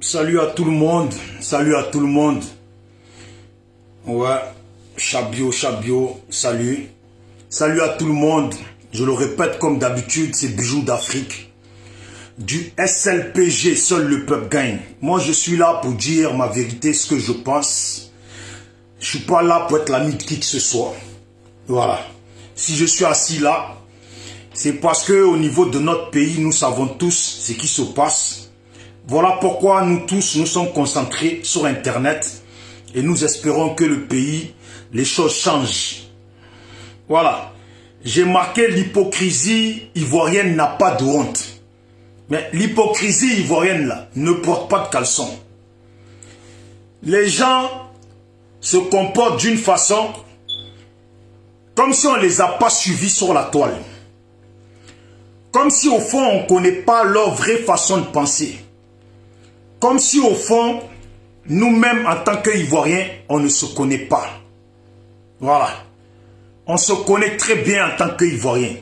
Salut à tout le monde, salut à tout le monde. Ouais, Chabio, salut. Salut à tout le monde. Je le répète comme d'habitude, c'est Bijoux d'Afrique. Du SLPG, seul le peuple gagne. Moi, je suis là pour dire ma vérité, ce que je pense. Je suis pas là pour être l'ami de qui que ce soit. Voilà. Si je suis assis là, c'est parce que au niveau de notre pays, nous savons tous ce qui se passe. Voilà pourquoi nous tous, nous sommes concentrés sur Internet et nous espérons que le pays, les choses changent. Voilà. J'ai marqué l'hypocrisie ivoirienne n'a pas de honte. Mais l'hypocrisie ivoirienne là ne porte pas de caleçon. Les gens se comportent d'une façon comme si on ne les a pas suivis sur la toile. Comme si au fond on ne connaît pas leur vraie façon de penser. Comme si au fond, nous-mêmes en tant qu'Ivoiriens, on ne se connaît pas. Voilà. On se connaît très bien en tant qu'Ivoiriens.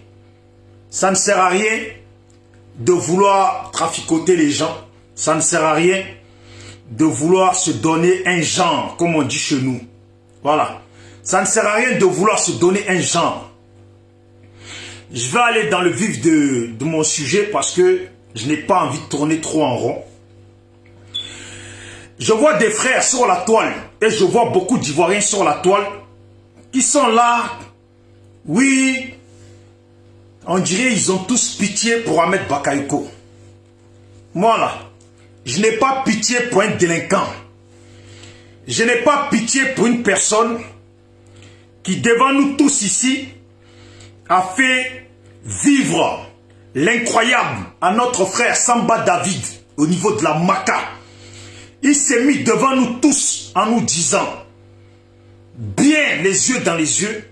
Ça ne sert à rien de vouloir traficoter les gens. Ça ne sert à rien de vouloir se donner un genre, comme on dit chez nous. Voilà. Ça ne sert à rien de vouloir se donner un genre. Je vais aller dans le vif de mon sujet parce que je n'ai pas envie de tourner trop en rond. Je vois des frères sur la toile et je vois beaucoup d'Ivoiriens sur la toile qui sont là. Oui, on dirait ils ont tous pitié pour Ahmed Bakayoko. Moi là, je n'ai pas pitié pour un délinquant. Je n'ai pas pitié pour une personne qui devant nous tous ici a fait vivre l'incroyable à notre frère Samba David au niveau de la Maka. Il s'est mis devant nous tous en nous disant, bien les yeux dans les yeux,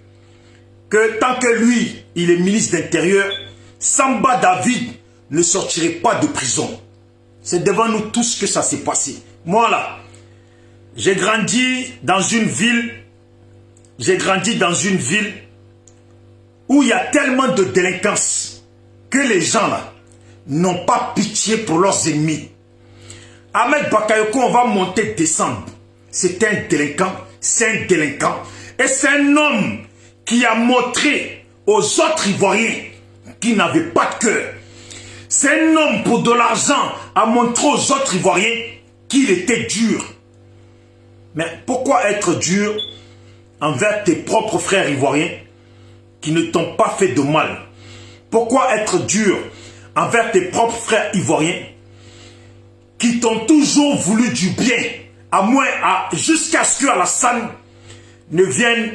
que tant que lui, il est ministre d'Intérieur, Samba David ne sortirait pas de prison. C'est devant nous tous que ça s'est passé. Moi là, j'ai grandi dans une ville, où il y a tellement de délinquance que les gens là n'ont pas pitié pour leurs ennemis. Ahmed Bakayoko, on va monter, descendre. C'est un délinquant, c'est un délinquant. Et c'est un homme qui a montré aux autres Ivoiriens qui n'avaient pas de cœur. C'est un homme pour de l'argent à montrer aux autres Ivoiriens qu'il était dur. Mais pourquoi être dur envers tes propres frères ivoiriens qui ne t'ont pas fait de mal? Pourquoi être dur envers tes propres frères ivoiriens qui t'ont toujours voulu du bien, à moins jusqu'à ce que Alassane ne vienne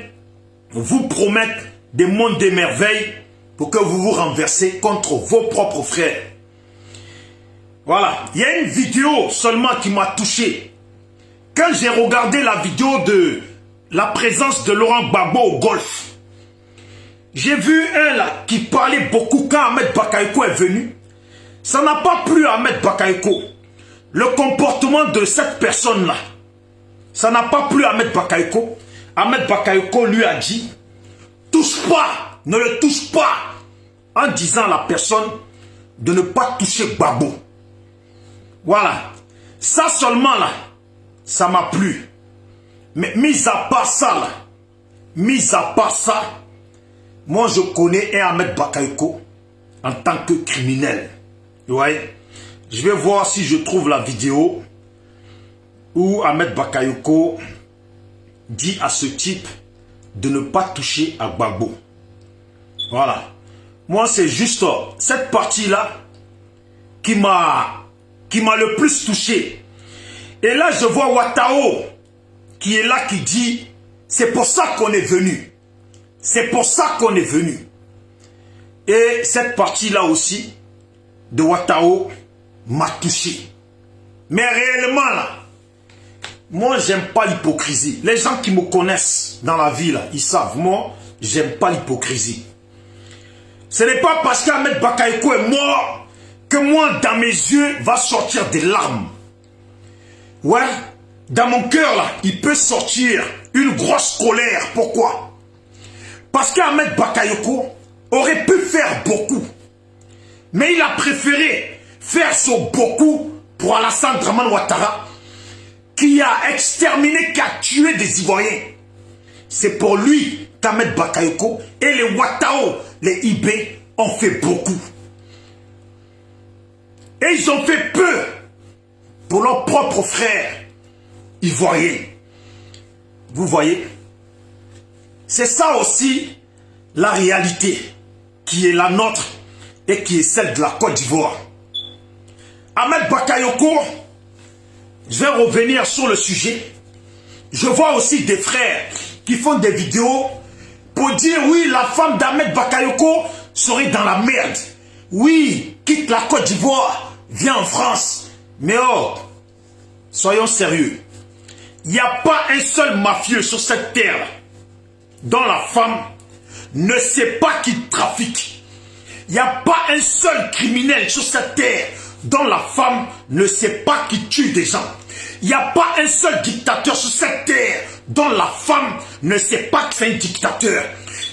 vous promettre des mondes de merveilles pour que vous vous renversez contre vos propres frères. Voilà, il y a une vidéo seulement qui m'a touché. Quand j'ai regardé la vidéo de la présence de Laurent Gbagbo au golf, j'ai vu un là qui parlait beaucoup quand Ahmed Bakayoko est venu. Ça n'a pas plu à Ahmed Bakayoko. Le comportement de cette personne-là, ça n'a pas plu à Ahmed Bakayoko. Ahmed Bakayoko lui a dit, touche pas, ne le touche pas, en disant à la personne de ne pas toucher Gbagbo. Voilà, ça seulement là, ça m'a plu. Mais mis à part ça là, moi je connais un Ahmed Bakayoko en tant que criminel. Vous voyez? Je vais voir si je trouve la vidéo où Ahmed Bakayoko dit à ce type de ne pas toucher à Gbagbo. Voilà. Moi, c'est juste cette partie-là qui m'a le plus touché. Et là, je vois Ouattao qui est là, qui dit, c'est pour ça qu'on est venu. C'est pour ça qu'on est venu. Et cette partie-là aussi de Ouattao m'a touché. Mais réellement là, moi j'aime pas l'hypocrisie. Les gens qui me connaissent dans la vie là, ils savent, moi j'aime pas l'hypocrisie. Ce n'est pas parce qu'Ahmed Bakayoko est mort que moi dans mes yeux va sortir des larmes. Ouais, dans mon cœur là, il peut sortir une grosse colère. Pourquoi? Parce qu'Ahmed Bakayoko aurait pu faire beaucoup. Mais il a préféré faire son beaucoup pour Alassane Dramane Ouattara, qui a exterminé, qui a tué des Ivoiriens. C'est pour lui qu'Ahmed Bakayoko et les Ouattao, les IB, ont fait beaucoup. Et ils ont fait peu pour leurs propres frères ivoiriens. Vous voyez? C'est ça aussi la réalité qui est la nôtre et qui est celle de la Côte d'Ivoire. Ahmed Bakayoko, je vais revenir sur le sujet. Je vois aussi des frères qui font des vidéos pour dire oui, la femme d'Ahmed Bakayoko serait dans la merde. Oui, quitte la Côte d'Ivoire, viens en France. Mais oh, soyons sérieux. Il n'y a pas un seul mafieux sur cette terre dont la femme ne sait pas qui trafique. Il n'y a pas un seul criminel sur cette terre dont la femme ne sait pas qui tue des gens. Il n'y a pas un seul dictateur sur cette terre dont la femme ne sait pas que c'est un dictateur.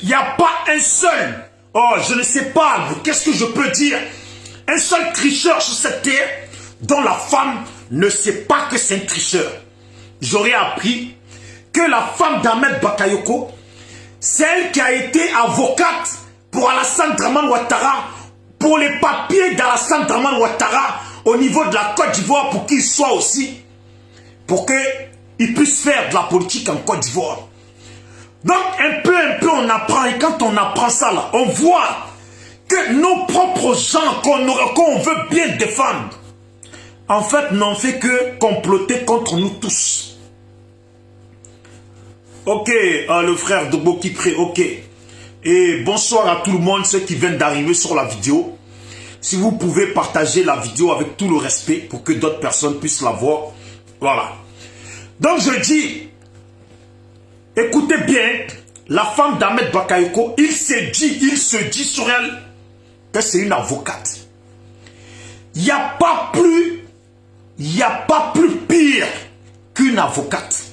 Il n'y a pas un seul, oh je ne sais pas, qu'est-ce que je peux dire, un seul tricheur sur cette terre dont la femme ne sait pas que c'est un tricheur. J'aurais appris que la femme d'Ahmed Bakayoko, celle qui a été avocate pour Alassane Dramane Ouattara, pour les papiers d'Alassane Dramane Ouattara au niveau de la Côte d'Ivoire, pour qu'il soit aussi, pour qu'il puisse faire de la politique en Côte d'Ivoire. Donc un peu on apprend, et quand on apprend ça là, on voit que nos propres gens qu'on veut bien défendre, en fait n'ont fait que comploter contre nous tous. Ok, le frère de Bokipré, ok. Et bonsoir à tout le monde, ceux qui viennent d'arriver sur la vidéo. Si vous pouvez partager la vidéo avec tout le respect pour que d'autres personnes puissent la voir. Voilà. Donc je dis, écoutez bien, la femme d'Ahmed Bakayoko, il se dit sur elle que c'est une avocate. Il n'y a pas plus pire qu'une avocate.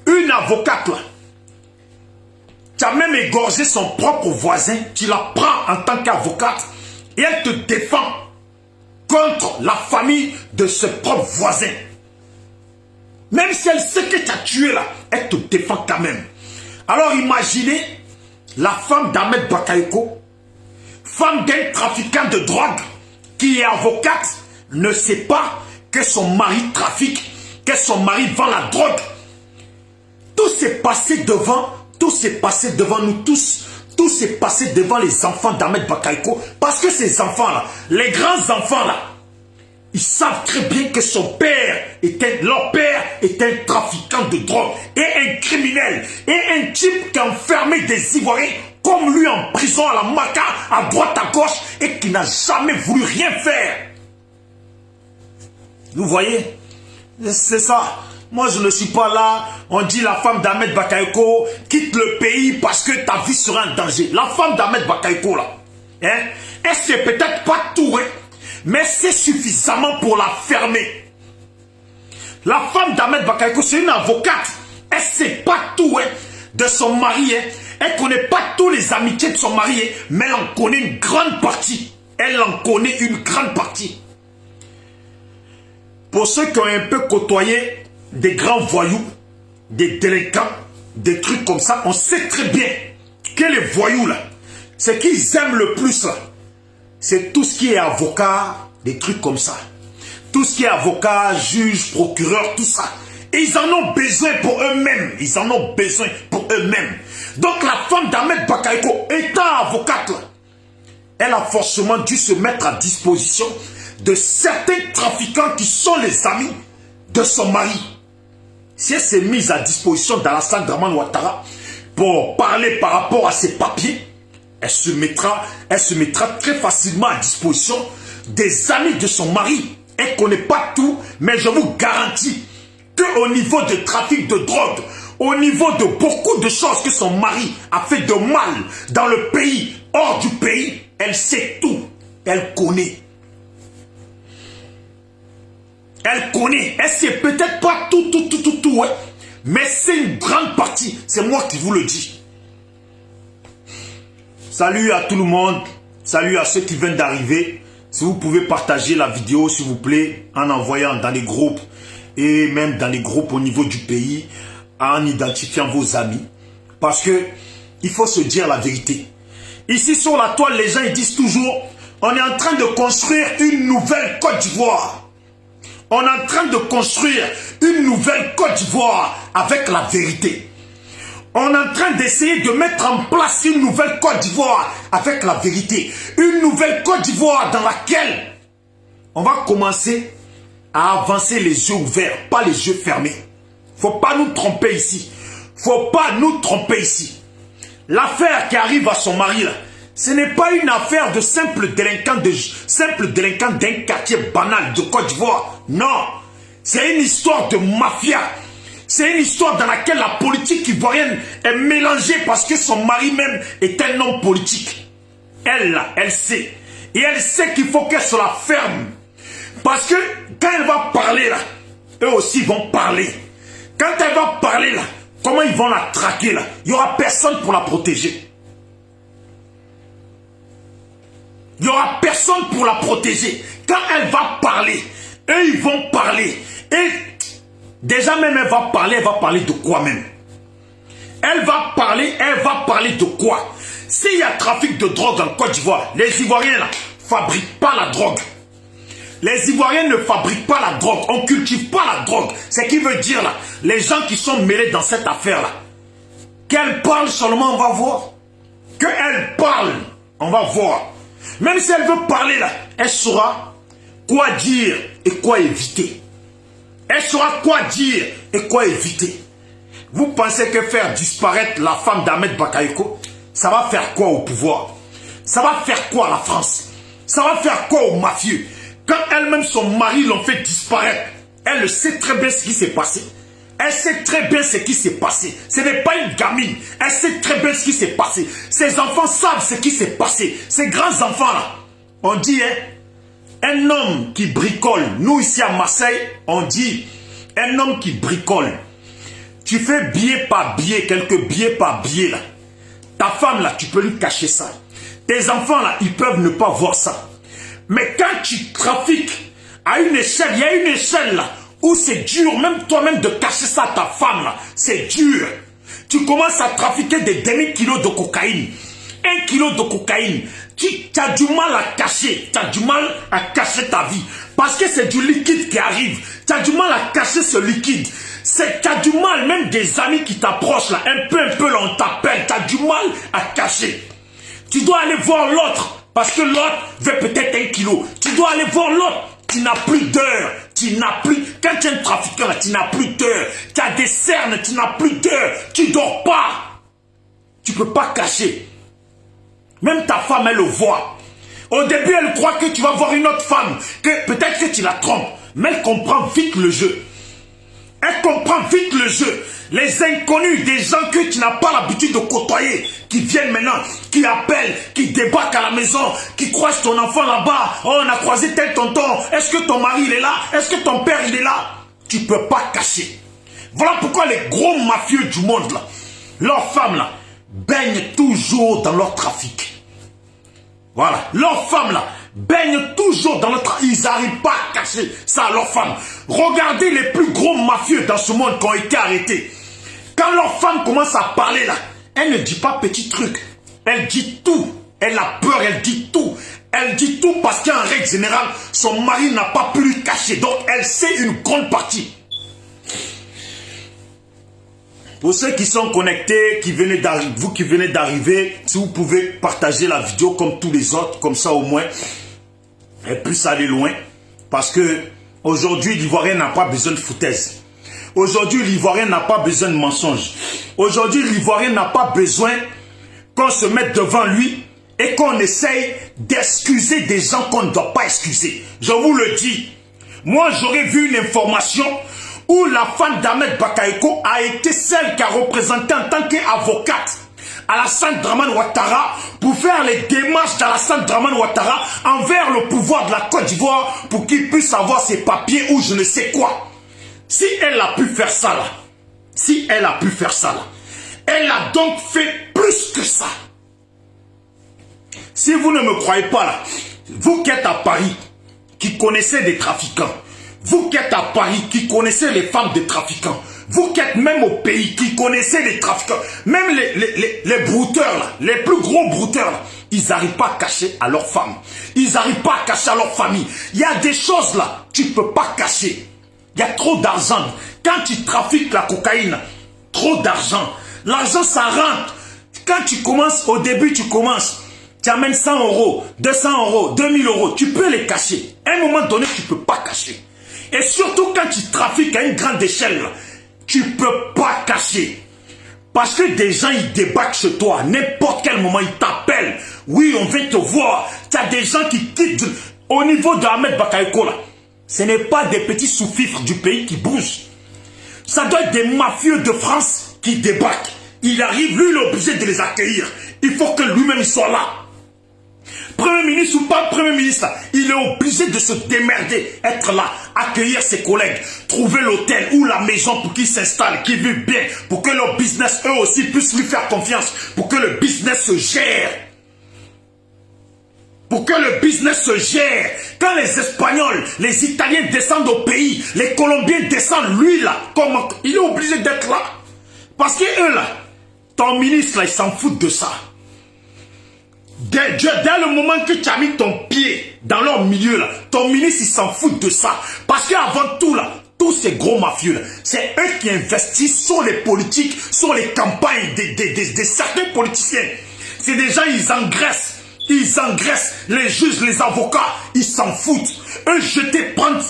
Une avocate là, tu as même égorgé son propre voisin, tu la prends en tant qu'avocate et elle te défend contre la famille de ce propre voisin. Même si elle sait que tu as tué là, elle te défend quand même. Alors imaginez la femme d'Ahmed Bakayoko, femme d'un trafiquant de drogue qui est avocate, ne sait pas que son mari trafique, que son mari vend la drogue. Tout s'est passé devant nous tous. Tout s'est passé devant les enfants d'Ahmed Bakayoko. Parce que ces enfants-là, les grands enfants-là, ils savent très bien que leur père est un trafiquant de drogue et un criminel. Et un type qui a enfermé des Ivoiriens comme lui en prison à la Maca, à droite, à gauche, et qui n'a jamais voulu rien faire. Vous voyez? C'est ça. Moi, je ne suis pas là. On dit la femme d'Ahmed Bakayoko quitte le pays parce que ta vie sera en danger. La femme d'Ahmed Bakayoko, là, hein, elle sait peut-être pas tout, hein, mais c'est suffisamment pour la fermer. La femme d'Ahmed Bakayoko, c'est une avocate. Elle sait pas tout, hein, de son mari. Hein. Elle connaît pas tous les amitiés de son mari, hein, mais elle en connaît une grande partie. Elle en connaît une grande partie. Pour ceux qui ont un peu côtoyé des grands voyous, des délinquants, des trucs comme ça, on sait très bien que les voyous là, ce qu'ils aiment le plus là, c'est tout ce qui est avocat, des trucs comme ça. Tout ce qui est avocat, juge, procureur, tout ça. Et ils en ont besoin pour eux-mêmes. Ils en ont besoin pour eux-mêmes. Donc la femme d'Ahmed Bakayoko, étant avocate là, elle a forcément dû se mettre à disposition de certains trafiquants qui sont les amis de son mari. Si elle s'est mise à disposition d'Alassane Dramane Ouattara pour parler par rapport à ses papiers, elle se mettra très facilement à disposition des amis de son mari. Elle ne connaît pas tout, mais je vous garantis qu'au niveau de trafic de drogue, au niveau de beaucoup de choses que son mari a fait de mal dans le pays, hors du pays, elle sait tout, elle connaît. Elle connaît, elle sait peut-être pas tout, ouais, mais c'est une grande partie, c'est moi qui vous le dis. Salut à tout le monde, salut à ceux qui viennent d'arriver, Si vous pouvez partager la vidéo, s'il vous plaît, en envoyant dans les groupes et même dans les groupes au niveau du pays, en identifiant vos amis. Parce que il faut se dire la vérité. Ici sur la toile, les gens ils disent toujours, on est en train de construire une nouvelle Côte d'Ivoire. On est en train de construire une nouvelle Côte d'Ivoire avec la vérité. On est en train d'essayer de mettre en place une nouvelle Côte d'Ivoire avec la vérité. Une nouvelle Côte d'Ivoire dans laquelle on va commencer à avancer les yeux ouverts, pas les yeux fermés. Faut pas nous tromper ici. Faut pas nous tromper ici. L'affaire qui arrive à son mari là, ce n'est pas une affaire de simple délinquant d'un quartier banal de Côte d'Ivoire. Non, c'est une histoire de mafia. C'est une histoire dans laquelle la politique ivoirienne est mélangée parce que son mari même est un homme politique. Elle là, elle sait. Et elle sait qu'il faut qu'elle se la ferme. Parce que quand elle va parler là, eux aussi vont parler. Quand elle va parler là, comment ils vont la traquer là? Il n'y aura personne pour la protéger. Il n'y aura personne pour la protéger. Quand elle va parler, eux ils vont parler. Et déjà même elle va parler de quoi même? Elle va parler de quoi? S'il y a trafic de drogue en Côte d'Ivoire, les Ivoiriens là, fabriquent pas la drogue. Les Ivoiriens ne fabriquent pas la drogue, on ne cultive pas la drogue. Ce qui veut dire là, les gens qui sont mêlés dans cette affaire là, qu'elle parle seulement, on va voir. Qu'elle parle, on va voir. Même si elle veut parler là, elle saura quoi dire et quoi éviter. Elle saura quoi dire et quoi éviter. Vous pensez que faire disparaître la femme d'Ahmed Bakayoko, ça va faire quoi au pouvoir? Ça va faire quoi à la France? Ça va faire quoi aux mafieux? Quand elle-même, son mari l'ont fait disparaître, elle sait très bien ce qui s'est passé. Elle sait très bien ce qui s'est passé. Ce n'est pas une gamine. Elle sait très bien ce qui s'est passé. Ses enfants savent ce qui s'est passé. Ces grands enfants-là, on dit, hein, un homme qui bricole. Nous, ici à Marseille, on dit, un homme qui bricole. Tu fais billet par billet, quelques billets par billet, là. Ta femme, là, tu peux lui cacher ça. Tes enfants, là, ils peuvent ne pas voir ça. Mais quand tu trafiques à une échelle, il y a une échelle là où c'est dur, même toi-même de cacher ça à ta femme là, c'est dur. Tu commences à trafiquer des demi-kilos de cocaïne, 1 kilo de cocaïne. Tu as du mal à cacher, tu as du mal à cacher ta vie. Parce que c'est du liquide qui arrive. Tu as du mal à cacher ce liquide. Tu as du mal, même des amis qui t'approchent là, un peu là, on t'appelle, tu as du mal à cacher. Tu dois aller voir l'autre. Parce que l'autre veut peut-être 1 kilo. Tu dois aller voir l'autre. Tu n'as plus d'heure. Tu n'as plus... Quand tu es un trafiquant, tu n'as plus d'heure. Tu as des cernes, tu n'as plus d'heure. Tu dors pas. Tu ne peux pas cacher. Même ta femme, elle le voit. Au début, elle croit que tu vas voir une autre femme. Que peut-être que tu la trompes. Mais elle comprend vite le jeu. Elle comprend vite le jeu. Les inconnus, des gens que tu n'as pas l'habitude de côtoyer, qui viennent maintenant, qui appellent, qui débarquent à la maison, qui croisent ton enfant là-bas. Oh, on a croisé tel tonton. Est-ce que ton mari il est là? Est-ce que ton père il est là? Tu ne peux pas cacher. Voilà pourquoi les gros mafieux du monde là, leurs femmes là, baignent toujours dans leur trafic. Voilà, leurs femmes là, baignent toujours dans le trafic. Ils n'arrivent pas à cacher ça à leurs femmes. Regardez les plus gros mafieux dans ce monde qui ont été arrêtés. Quand leur femme commence à parler là, elle ne dit pas petit truc. Elle dit tout. Elle a peur, elle dit tout. Elle dit tout parce qu'en règle générale, son mari n'a pas pu lui cacher. Donc elle sait une grande partie. Pour ceux qui sont connectés, vous qui venez d'arriver, si vous pouvez partager la vidéo comme tous les autres, comme ça au moins, elle puisse aller loin. Parce que aujourd'hui, l'Ivoirien n'a pas besoin de foutaise. Aujourd'hui, l'Ivoirien n'a pas besoin de mensonges. Aujourd'hui, l'Ivoirien n'a pas besoin qu'on se mette devant lui et qu'on essaye d'excuser des gens qu'on ne doit pas excuser. Je vous le dis. Moi, j'aurais vu une information où la femme d'Ahmed Bakayoko a été celle qui a représenté en tant qu'avocate Alassane Dramane Ouattara pour faire les démarches d'Alassane Dramane Ouattara envers le pouvoir de la Côte d'Ivoire pour qu'il puisse avoir ses papiers ou je ne sais quoi. Si elle a pu faire ça là, elle a donc fait plus que ça. Si vous ne me croyez pas là, Vous qui êtes à Paris, qui connaissez des trafiquants, vous qui êtes à Paris, qui connaissez les femmes des trafiquants, vous qui êtes même au pays, qui connaissez les trafiquants, même les brouteurs, là, les plus gros brouteurs, là, ils n'arrivent pas à cacher à leurs femmes. Ils n'arrivent pas à cacher à leur famille. Il y a des choses là, tu ne peux pas cacher. Il y a trop d'argent. Quand tu trafiques la cocaïne, trop d'argent. L'argent, ça rentre. Quand tu commences, au début, tu commences. Tu amènes 100 euros, 200 euros, 2000 euros. Tu peux les cacher. À un moment donné, tu ne peux pas cacher. Et surtout quand tu trafiques à une grande échelle, là, tu ne peux pas cacher. Parce que des gens, ils débarquent chez toi. N'importe quel moment, ils t'appellent. Oui, on vient te voir. Tu as des gens qui quittent. Au niveau de Ahmed Bakayoko, là, ce n'est pas des petits sous-fifres du pays qui bougent. Ça doit être des mafieux de France qui débarquent. Il arrive, lui, il est obligé de les accueillir. Il faut que lui-même soit là. Premier ministre ou pas Premier ministre, il est obligé de se démerder, être là, accueillir ses collègues, trouver l'hôtel ou la maison pour qu'ils s'installent, qu'ils vivent bien, pour que leur business, eux aussi, puissent lui faire confiance, pour que le business se gère. Pour que le business se gère. Quand les Espagnols, les Italiens descendent au pays, les Colombiens descendent, lui là, comment il est obligé d'être là. Parce que eux là, ton ministre là, ils s'en foutent de ça. Dès le moment que tu as mis ton pied dans leur milieu là, ton ministre il s'en fout de ça. Parce qu'avant tout là, tous ces gros mafieux là, c'est eux qui investissent sur les politiques, sur les campagnes de certains politiciens. C'est des gens, ils engraissent les juges, les avocats, ils s'en foutent. Eux prendre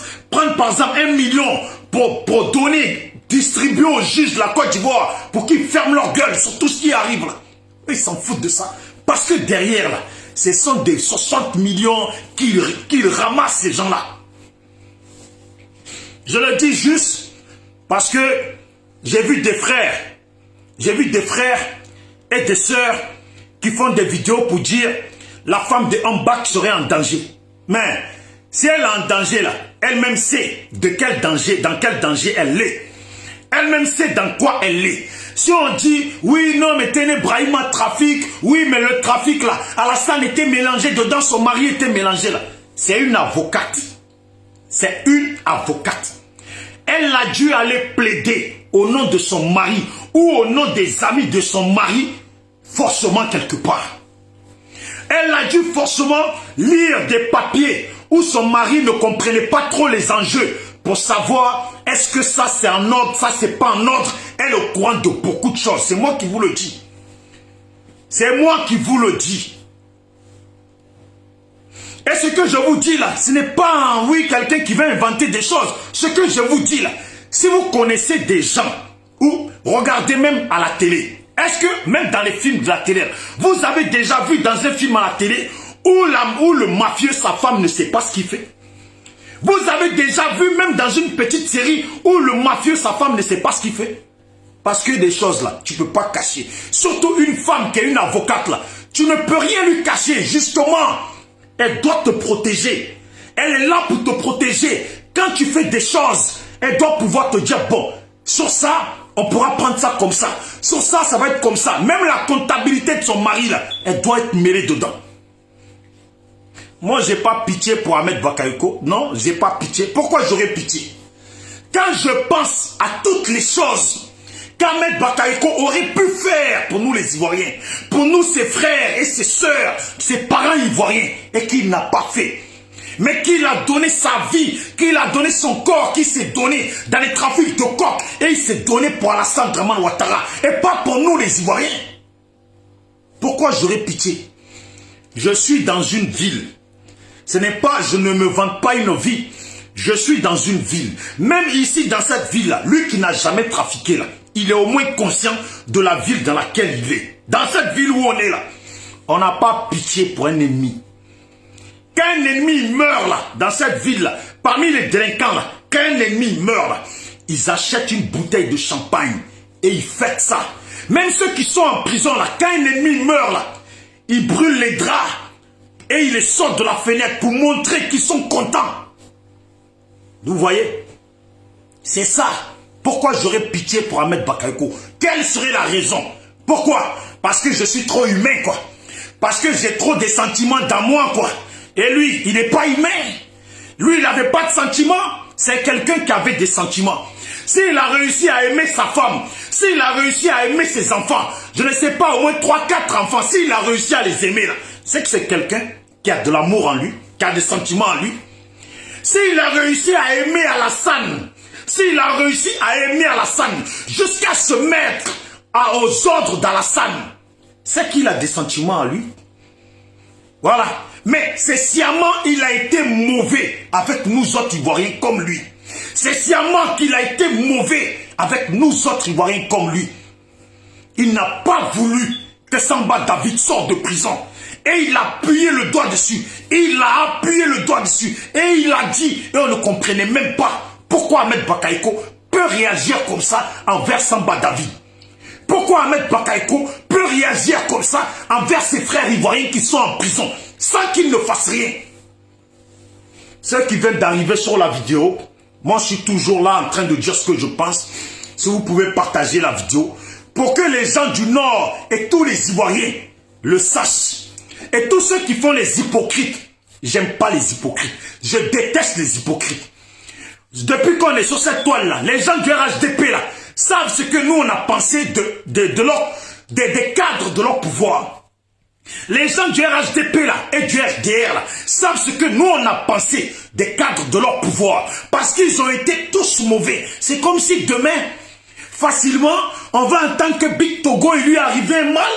par exemple 1 million pour donner, distribuer aux juges de la Côte d'Ivoire pour qu'ils ferment leur gueule sur tout ce qui arrive là. Eux, ils s'en foutent de ça. Parce que derrière, là, ce sont des 60 millions qu'ils ramassent, ces gens-là. Je le dis juste parce que j'ai vu des frères et des sœurs qui font des vidéos pour dire la femme de Ambak serait en danger. Mais si elle est en danger, là, elle-même sait dans quel danger elle est. Elle-même sait dans quoi elle est. Si on dit, oui, non, mais Téné Brahima trafic, oui, mais le trafic là, Alassane était mélangé dedans, son mari était mélangé là. C'est une avocate. C'est une avocate. Elle a dû aller plaider au nom de son mari ou au nom des amis de son mari, forcément quelque part. Elle a dû forcément lire des papiers où son mari ne comprenait pas trop les enjeux pour savoir est-ce que ça c'est en ordre, ça c'est pas en ordre. Elle est au courant de beaucoup de choses. C'est moi qui vous le dis. C'est moi qui vous le dis. Et ce que je vous dis là, ce n'est pas, oui, quelqu'un qui va inventer des choses. Ce que je vous dis là, si vous connaissez des gens, ou regardez même à la télé, est-ce que même dans les films de la télé, vous avez déjà vu dans un film à la télé où le mafieux, sa femme ne sait pas ce qu'il fait? Vous avez déjà vu même dans une petite série où le mafieux, sa femme ne sait pas ce qu'il fait? Parce que des choses là, tu ne peux pas cacher. Surtout une femme qui est une avocate là, tu ne peux rien lui cacher. Justement, elle doit te protéger. Elle est là pour te protéger. Quand tu fais des choses, elle doit pouvoir te dire, bon, sur ça, on pourra prendre ça comme ça. Sur ça, ça va être comme ça. Même la comptabilité de son mari là, elle doit être mêlée dedans. Moi, je n'ai pas pitié pour Ahmed Bakayoko. Non, je n'ai pas pitié. Pourquoi j'aurais pitié? Quand je pense à toutes les choses qu'Ahmed Bakayoko aurait pu faire pour nous les Ivoiriens, pour nous ses frères et ses sœurs, ses parents ivoiriens, et qu'il n'a pas fait. Mais qu'il a donné sa vie, qu'il a donné son corps, qu'il s'est donné dans les trafics de coq, et il s'est donné pour Alassane Dramane Ouattara, et pas pour nous les Ivoiriens. Pourquoi j'aurais pitié? Je suis dans une ville. Ce n'est pas, je ne me vante pas une vie. Je suis dans une ville. Même ici, dans cette ville-là, lui qui n'a jamais trafiqué là, il est au moins conscient de la ville dans laquelle il est. Dans cette ville où on est là, on n'a pas pitié pour un ennemi. Quand un ennemi meurt là, dans cette ville-là, parmi les délinquants là, quand un ennemi meurt là, ils achètent une bouteille de champagne et ils fêtent ça. Même ceux qui sont en prison là, quand un ennemi meurt là, ils brûlent les draps et ils les sortent de la fenêtre pour montrer qu'ils sont contents. Vous voyez? C'est ça. Pourquoi j'aurais pitié pour Ahmed Bakayoko? Quelle serait la raison? Pourquoi? Parce que je suis trop humain, quoi. Parce que j'ai trop de sentiments dans moi, quoi. Et lui, il n'est pas humain. Lui, il n'avait pas de sentiments. C'est quelqu'un qui avait des sentiments. S'il a réussi à aimer sa femme, s'il a réussi à aimer ses enfants, je ne sais pas, au moins 3-4 enfants, s'il a réussi à les aimer, c'est que c'est quelqu'un qui a de l'amour en lui, qui a des sentiments en lui. S'il a réussi à aimer Alassane, s'il a réussi à aimer Alassane jusqu'à se mettre aux ordres d'Alassane, c'est qu'il a des sentiments en lui. Voilà. Mais c'est sciemment il a été mauvais avec nous autres Ivoiriens comme lui. C'est sciemment qu'il a été mauvais avec nous autres Ivoiriens comme lui. Il n'a pas voulu que Samba David sorte de prison. Et il a appuyé le doigt dessus. Il a appuyé le doigt dessus. Et il a dit, et on ne comprenait même pas pourquoi Ahmed Bakayoko peut réagir comme ça envers Samba David. Pourquoi Ahmed Bakayoko peut réagir comme ça envers ses frères ivoiriens qui sont en prison sans qu'il ne fasse rien. Ceux qui viennent d'arriver sur la vidéo, moi je suis toujours là en train de dire ce que je pense. Si vous pouvez partager la vidéo pour que les gens du Nord et tous les Ivoiriens le sachent. Et tous ceux qui font les hypocrites, j'aime pas les hypocrites. Je déteste les hypocrites. Depuis qu'on est sur cette toile-là, les gens du RHDP là, savent ce que nous on a pensé des cadres de leur pouvoir. Les gens du RHDP là et du RDR là savent ce que nous on a pensé des cadres de leur pouvoir. Parce qu'ils ont été tous mauvais. C'est comme si demain, facilement, on va entendre que Big Togo il lui est arrivé mal.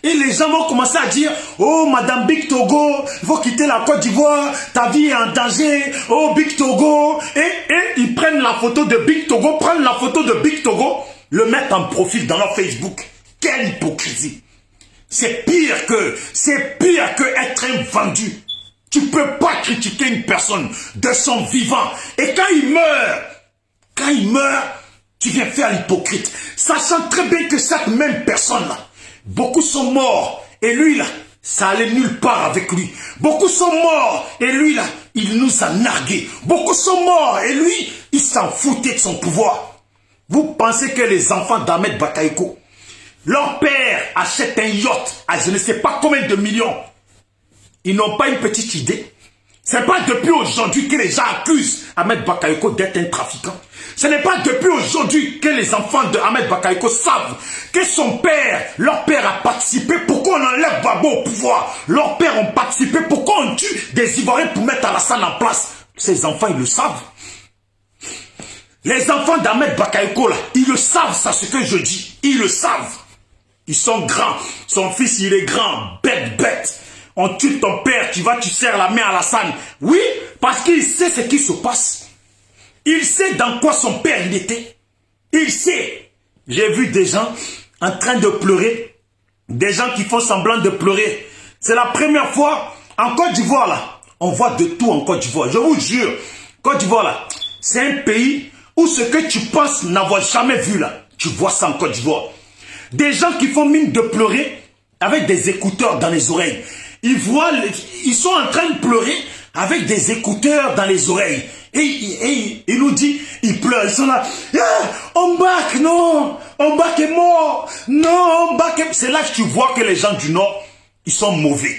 Et les gens vont commencer à dire, oh Madame Big Togo, il faut quitter la Côte d'Ivoire, ta vie est en danger, oh Big Togo. Et ils prennent la photo de Big Togo, prennent la photo de Big Togo, le mettent en profil dans leur Facebook. Quelle hypocrisie. C'est pire que être un vendu. Tu peux pas critiquer une personne de son vivant. Et quand il meurt, tu viens faire l'hypocrite. Sachant très bien que cette même personne-là, beaucoup sont morts. Et lui, là, ça allait nulle part avec lui. Beaucoup sont morts. Et lui, là, il nous a nargués. Beaucoup sont morts. Et lui, il s'en foutait de son pouvoir. Vous pensez que les enfants d'Ahmed Bakayoko, leur père achète un yacht à je ne sais pas combien de millions. Ils n'ont pas une petite idée. Ce n'est pas depuis aujourd'hui que les gens accusent Ahmed Bakayoko d'être un trafiquant. Ce n'est pas depuis aujourd'hui que les enfants de Ahmed Bakayoko savent que son père, leur père a participé. Pourquoi on enlève Babo au pouvoir? Leurs pères ont participé. Pourquoi on tue des Ivoiriens pour mettre Alassane en place? Ces enfants, ils le savent. Les enfants d'Ahmed Bakayoko, là, ils le savent, ça, ce que je dis. Ils le savent. Ils sont grands. Son fils, il est grand. Bête. On tue ton père, tu serres la main à Alassane. Oui, parce qu'il sait ce qui se passe. Il sait dans quoi son père il était. Il sait. J'ai vu des gens en train de pleurer. Des gens qui font semblant de pleurer. C'est la première fois en Côte d'Ivoire, là. On voit de tout en Côte d'Ivoire. Je vous jure. Côte d'Ivoire, là, c'est un pays où ce que tu penses n'avoir jamais vu, là, tu vois ça en Côte d'Ivoire. Des gens qui font mine de pleurer avec des écouteurs dans les oreilles. Ils sont en train de pleurer avec des écouteurs dans les oreilles. Et il nous dit, ils pleurent, ils sont là. Ah, Ombak, non, Ombak est mort. Non, Ombak est... C'est là que tu vois que les gens du Nord, ils sont mauvais.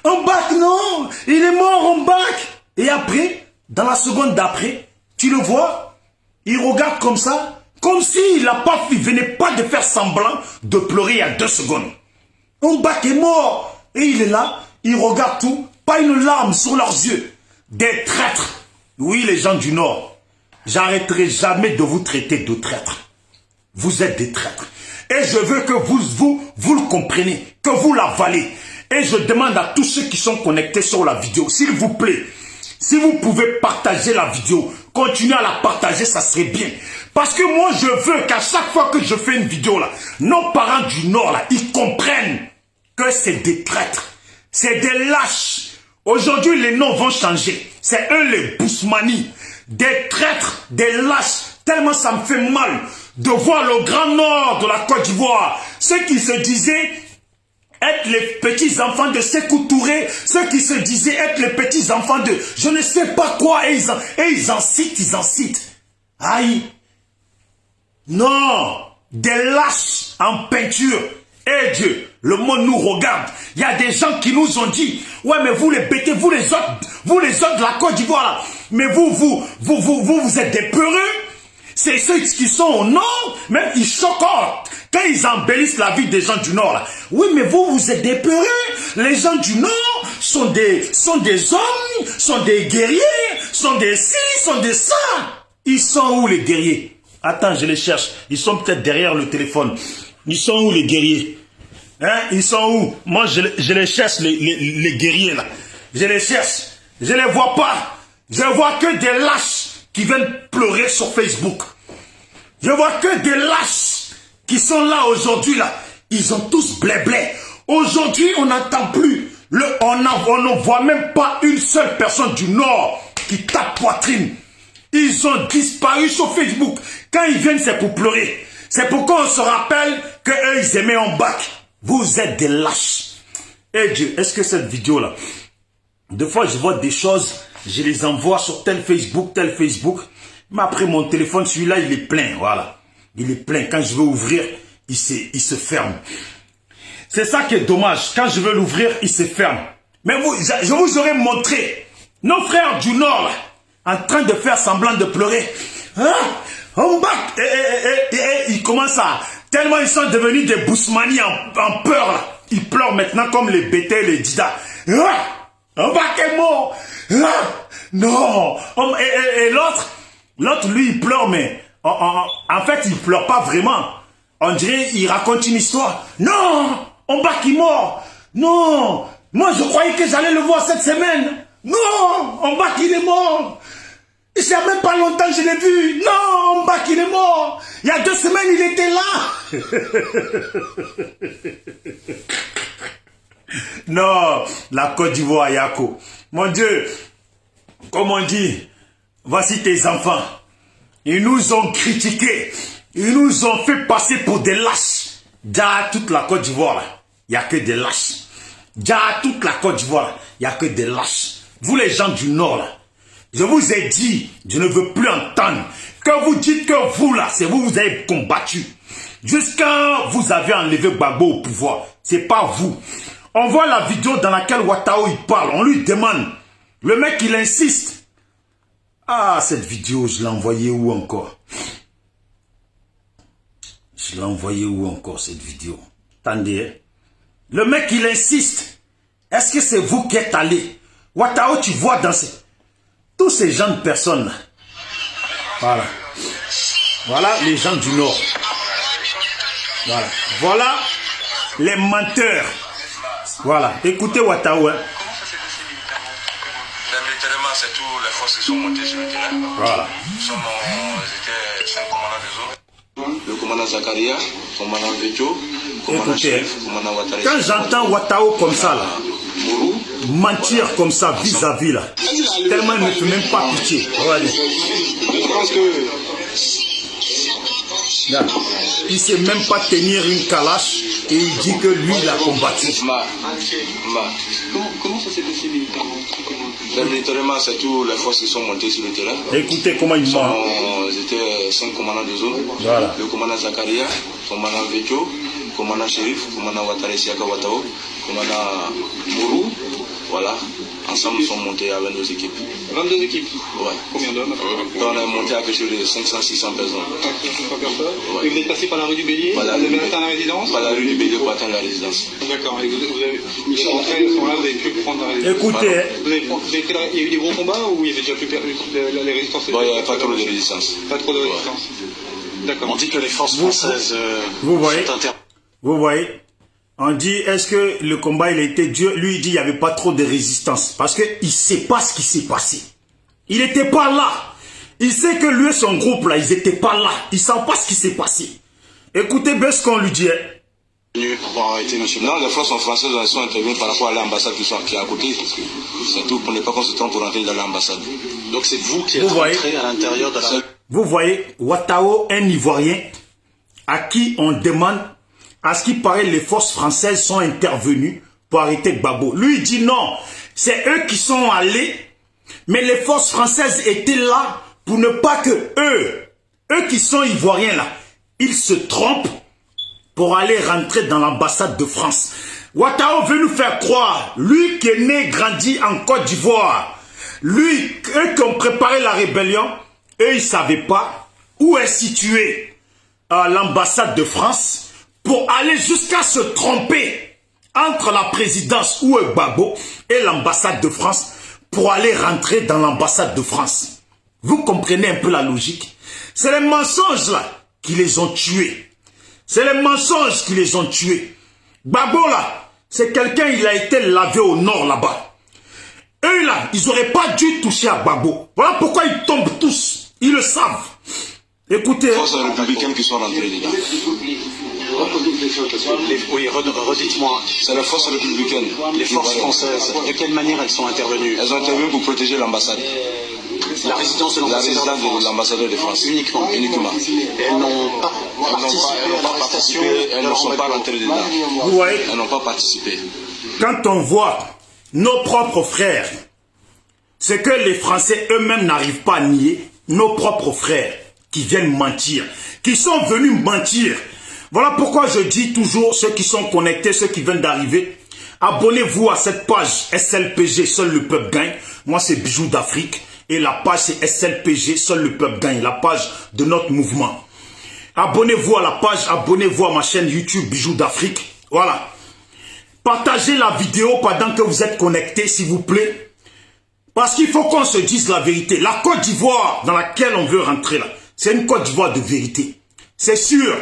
Ombak, non, il est mort, Ombak. Et après, dans la seconde d'après, tu le vois, il regarde comme ça, comme s'il n'a pas, il venait pas de faire semblant de pleurer il y a 2 secondes. Ombak est mort. Et il est là, il regarde tout, pas une larme sur leurs yeux. Des traîtres. Oui, les gens du Nord, j'arrêterai jamais de vous traiter de traîtres. Vous êtes des traîtres. Et je veux que vous le compreniez, que vous l'avalez. Et je demande à tous ceux qui sont connectés sur la vidéo, s'il vous plaît, si vous pouvez partager la vidéo, continuez à la partager, ça serait bien. Parce que moi, je veux qu'à chaque fois que je fais une vidéo, là, nos parents du Nord, là, ils comprennent que c'est des traîtres, c'est des lâches. Aujourd'hui, les noms vont changer. C'est eux les Bousmani, des traîtres, des lâches. Tellement ça me fait mal de voir le grand nord de la Côte d'Ivoire. Ceux qui se disaient être les petits-enfants de Sékou Touré, ceux qui se disaient être les petits-enfants de je ne sais pas quoi, et ils en citent. Aïe. Non, des lâches en peinture. Eh Dieu, Le monde nous regarde. Il y a des gens qui nous ont dit, ouais, mais vous les bêtés, vous les autres de la Côte d'Ivoire, là, mais vous êtes des peureux. C'est ceux qui sont au nord, même ils choquent quand ils embellissent la vie des gens du nord, là. Oui, mais vous êtes des peureux. Les gens du nord sont des hommes, sont des guerriers, sont des ci, sont des ça. Ils sont où les guerriers? Attends, je les cherche. Ils sont peut-être derrière le téléphone. Ils sont où les guerriers? Hein? Ils sont où? Moi, je les cherche, les guerriers, là. Je les cherche. Je les vois pas. Je vois que des lâches qui viennent pleurer sur Facebook. Je vois que des lâches qui sont là aujourd'hui, là. Ils ont tous blé-blé. Aujourd'hui, on n'entend plus. On ne voit même pas une seule personne du Nord qui tape poitrine. Ils ont disparu sur Facebook. Quand ils viennent, c'est pour pleurer. C'est pourquoi on se rappelle qu'eux, ils aimaient en bac. Vous êtes des lâches. Eh Dieu, est-ce que cette vidéo-là, des fois, je vois des choses, je les envoie sur tel Facebook. Mais après, mon téléphone, celui-là, il est plein, voilà. Il est plein. Quand je veux ouvrir, il se ferme. C'est ça qui est dommage. Quand je veux l'ouvrir, il se ferme. Mais je vous aurais montré nos frères du Nord, là, en train de faire semblant de pleurer. Hein? On bat. Ils commencent à... Tellement ils sont devenus des Bousmani en peur, là. Ils pleurent maintenant comme les bêtés, les Dida. Hein? On bat est mort. Hein? Non. Et l'autre, lui, il pleure, mais... En fait, il pleure pas vraiment. On dirait il raconte une histoire. Non, on bat qui mort. Non, moi je croyais que j'allais le voir cette semaine. Non, on bat qu'il est mort. Il n'y a même pas longtemps que je l'ai vu. Non, on bat qu'il est mort. Il y a 2 semaines, il était là. Non, la Côte d'Ivoire, Yako. Mon Dieu, comme on dit, voici tes enfants. Ils nous ont critiqués. Ils nous ont fait passer pour des lâches. Déjà, toute la Côte d'Ivoire, il n'y a que des lâches. Déjà, toute la Côte d'Ivoire, il n'y a que des lâches. Vous les gens du Nord, là, je vous ai dit, je ne veux plus entendre que vous dites que vous, là, c'est vous, vous avez combattu. Jusqu'à vous avez enlevé Gbagbo au pouvoir. C'est pas vous. On voit la vidéo dans laquelle Ouattao, il parle. On lui demande. Le mec, il insiste. Ah, cette vidéo, je l'ai envoyée où encore? Je l'ai envoyée où encore, cette vidéo? Attendez. Hein? Le mec, il insiste. Est-ce que c'est vous qui êtes allé? Ouattao, tu vois dans tous ces gens de personnes. Voilà. Voilà les gens du Nord. Voilà. Voilà les menteurs. Voilà. Écoutez Ouattao. Hein. Militairement, c'est tous les forces qui sont montées sur le terrain. Voilà. Ils étaient 5 commandants des autres. Le commandant Zakaria, le commandant Vecho, le commandant Chef, le commandant Ouattara. Quand j'entends Ouattao comme ça, là, mentir comme ça vis-à-vis, là, tellement il ne fait même pas pitié. Regardez. Je pense que... Là, il ne sait même pas tenir une calache et il dit que lui, il a combattu. Comment ça s'est passé militairement? Militairement, c'est tous les forces qui sont montées sur le terrain. Écoutez comment il ment. Ils étaient 5 commandants de zone. Voilà. Le commandant Zakaria, le commandant Vecho, le commandant Chérif, le commandant Ouattara Siaka Ouattao, le commandant Mourou. Voilà. Ensemble, ils sont montés à 22 équipes. 22 équipes? Ouais. Combien d'hommes? On est monté à quelque chose de 500-600 personnes. 500 personnes? Ouais. Et vous êtes passé par la rue du Bélier? Vous avez atteint la résidence? Par la rue du Bélier pour atteindre la résidence. D'accord. Et vous êtes rentré à ce moment-là, vous avez pu prendre la résidence? Écoutez. Il y a eu des gros combats ou il y avait déjà plus les résistances? Bon, il n'y avait pas trop de résistance. Pas trop de résistance. D'accord. On dit que les forces françaises vous voyez, vous voyez, on dit, est-ce que le combat, il a été dur? Lui, il dit, il n'y avait pas trop de résistance. Parce qu'il ne sait pas ce qui s'est passé. Il n'était pas là. Il sait que lui et son groupe, là, ils n'étaient pas là. Ils ne savent pas ce qui s'est passé. Écoutez bien ce qu'on lui dit. Non, les forces françaises sont intervenues par rapport à l'ambassade qui est à côté. C'est tout, pour ne pas qu'on se trompe pour rentrer dans l'ambassade. Donc c'est vous qui êtes rentré à l'intérieur de la... Vous voyez, Ouattao, un Ivoirien, à qui on demande, à ce qui paraît, les forces françaises sont intervenues pour arrêter Gbagbo. Lui, il dit non, c'est eux qui sont allés, mais les forces françaises étaient là pour ne pas que eux qui sont Ivoiriens là, ils se trompent pour aller rentrer dans l'ambassade de France. Ouattara veut nous faire croire, lui qui est né, grandi en Côte d'Ivoire, lui, eux qui ont préparé la rébellion, eux ils ne savaient pas où est située l'ambassade de France pour aller jusqu'à se tromper entre la présidence ou Gbagbo et l'ambassade de France pour aller rentrer dans l'ambassade de France. Vous comprenez un peu la logique? C'est les mensonges là qui les ont tués. C'est les mensonges qui les ont tués. Gbagbo là, c'est quelqu'un, il a été lavé au nord là-bas. Eux là, ils n'auraient pas dû toucher à Gbagbo. Voilà pourquoi ils tombent tous. Ils le savent. Écoutez. Les forces républicaines qui sont rentrées dedans. Oui, redites-moi. C'est les forces républicaines. Les forces françaises, de quelle manière elles sont intervenues? Elles ont intervenu pour protéger l'ambassade. La résidence de l'ambassadeur de France. Uniquement. Et elles n'ont pas participé à l'arrestation. Elles ne sont pas rentrées dedans. Oui. Elles n'ont pas participé. Quand on voit nos propres frères, c'est que les Français eux-mêmes n'arrivent pas à nier, nos propres frères qui viennent mentir, qui sont venus mentir. Voilà pourquoi je dis toujours, ceux qui sont connectés, ceux qui viennent d'arriver, abonnez-vous à cette page SLPG, seul le peuple gagne. Moi c'est Bijoux d'Afrique et la page c'est SLPG, seul le peuple gagne, la page de notre mouvement. Abonnez-vous à la page, abonnez-vous à ma chaîne YouTube Bijoux d'Afrique. Voilà. Partagez la vidéo pendant que vous êtes connectés, s'il vous plaît. Parce qu'il faut qu'on se dise la vérité. La Côte d'Ivoire dans laquelle on veut rentrer là, c'est une Côte d'Ivoire de vérité. C'est sûr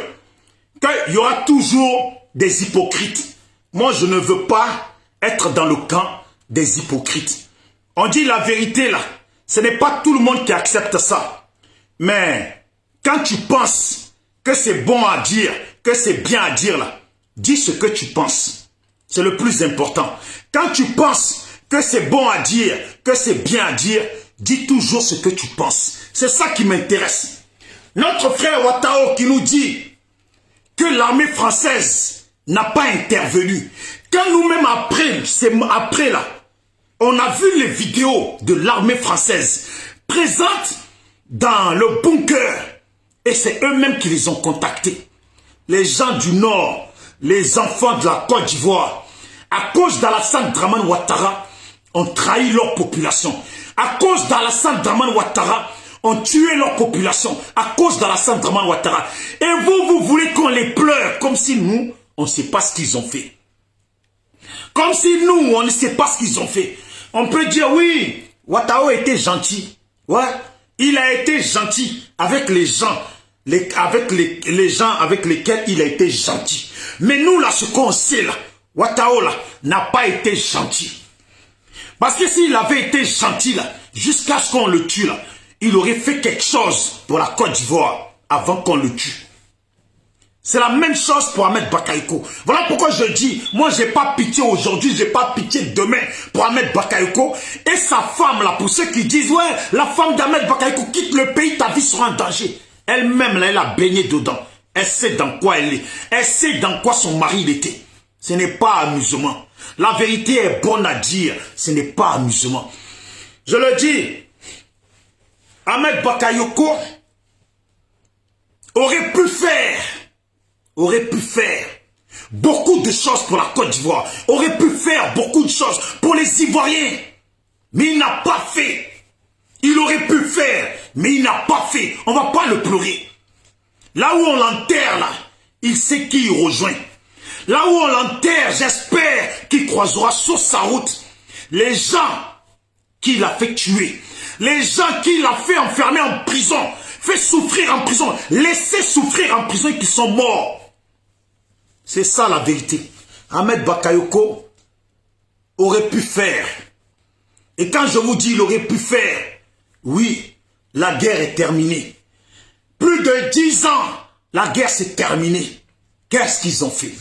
qu'il y aura toujours des hypocrites. Moi, je ne veux pas être dans le camp des hypocrites. On dit la vérité là. Ce n'est pas tout le monde qui accepte ça. Mais quand tu penses que c'est bon à dire, que c'est bien à dire là, dis ce que tu penses. C'est le plus important. Quand tu penses que c'est bon à dire, que c'est bien à dire, dis toujours ce que tu penses. C'est ça qui m'intéresse. Notre frère Ouattara qui nous dit que l'armée française n'a pas intervenu. Quand nous-mêmes après là, on a vu les vidéos de l'armée française présentes dans le bunker. Et c'est eux-mêmes qui les ont contactés. Les gens du Nord, les enfants de la Côte d'Ivoire, à cause d'Alassane Dramane Ouattara, ont trahi leur population. À cause d'Alassane Dramane Ouattara, ont tué leur population. À cause d'Alassane Dramane Ouattara. Et vous voulez qu'on les pleure comme si nous, on ne sait pas ce qu'ils ont fait. Comme si nous, on ne sait pas ce qu'ils ont fait. On peut dire, oui, Ouattara était gentil. Ouais, il a été gentil avec les gens, avec les gens avec lesquels il a été gentil. Mais nous, là, ce qu'on sait, là, Ouattara, là, n'a pas été gentil. Parce que s'il avait été gentil, là, jusqu'à ce qu'on le tue, là, il aurait fait quelque chose pour la Côte d'Ivoire avant qu'on le tue. C'est la même chose pour Ahmed Bakayoko. Voilà pourquoi je dis, moi j'ai pas pitié aujourd'hui, j'ai pas pitié demain pour Ahmed Bakayoko et sa femme là, pour ceux qui disent, ouais, la femme d'Ahmed Bakayoko quitte le pays, ta vie sera en danger. Elle-même là, elle a baigné dedans. Elle sait dans quoi elle est. Elle sait dans quoi son mari il était. Ce n'est pas amusement. La vérité est bonne à dire, ce n'est pas amusement. Je le dis, Ahmed Bakayoko aurait pu faire beaucoup de choses pour la Côte d'Ivoire, aurait pu faire beaucoup de choses pour les Ivoiriens, mais il n'a pas fait. Il aurait pu faire, mais il n'a pas fait. On ne va pas le pleurer. Là où on l'enterre, là, il sait qui il rejoint. Là où on l'enterre, j'espère qu'il croisera sur sa route les gens qu'il a fait tuer, les gens qu'il a fait enfermer en prison, fait souffrir en prison, laisser souffrir en prison et qui sont morts. C'est ça la vérité. Ahmed Bakayoko aurait pu faire. Et quand je vous dis il aurait pu faire, oui, la guerre est terminée. Plus de 10 ans, la guerre s'est terminée. Qu'est-ce qu'ils ont fait?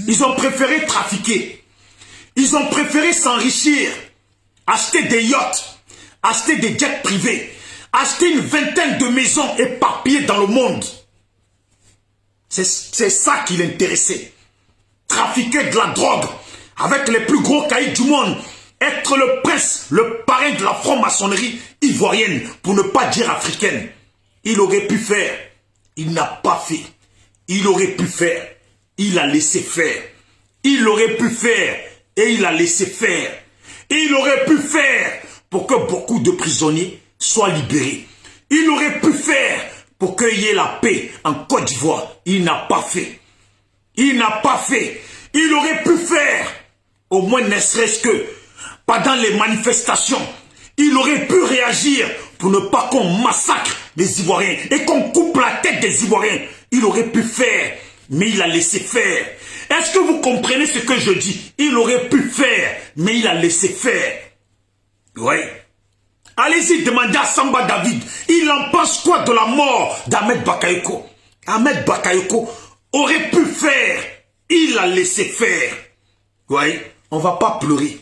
Ils ont préféré trafiquer. Ils ont préféré s'enrichir, acheter des yachts, acheter des jets privés, acheter une vingtaine de maisons éparpillées dans le monde. C'est ça qui l'intéressait. Trafiquer de la drogue avec les plus gros caïds du monde. Être le prince, le parrain de la franc-maçonnerie ivoirienne, pour ne pas dire africaine. Il aurait pu faire. Il n'a pas fait. Il aurait pu faire. il a laissé faire. Il aurait pu faire et il a laissé faire. Il aurait pu faire pour que beaucoup de prisonniers soient libérés. Il aurait pu faire pour qu'il y ait la paix en Côte d'Ivoire. Il n'a pas fait. Il n'a pas fait. Il aurait pu faire, au moins ne serait-ce que pendant les manifestations, il aurait pu réagir pour ne pas qu'on massacre les Ivoiriens et qu'on coupe la tête des Ivoiriens. Il aurait pu faire, mais il a laissé faire. Est-ce que vous comprenez ce que je dis? Il aurait pu faire, mais il a laissé faire. Oui. Allez-y demander à Samba David, il en pense quoi de la mort d'Ahmed Bakayoko? Ahmed Bakayoko aurait pu faire, il a laissé faire. Oui, on ne va pas pleurer.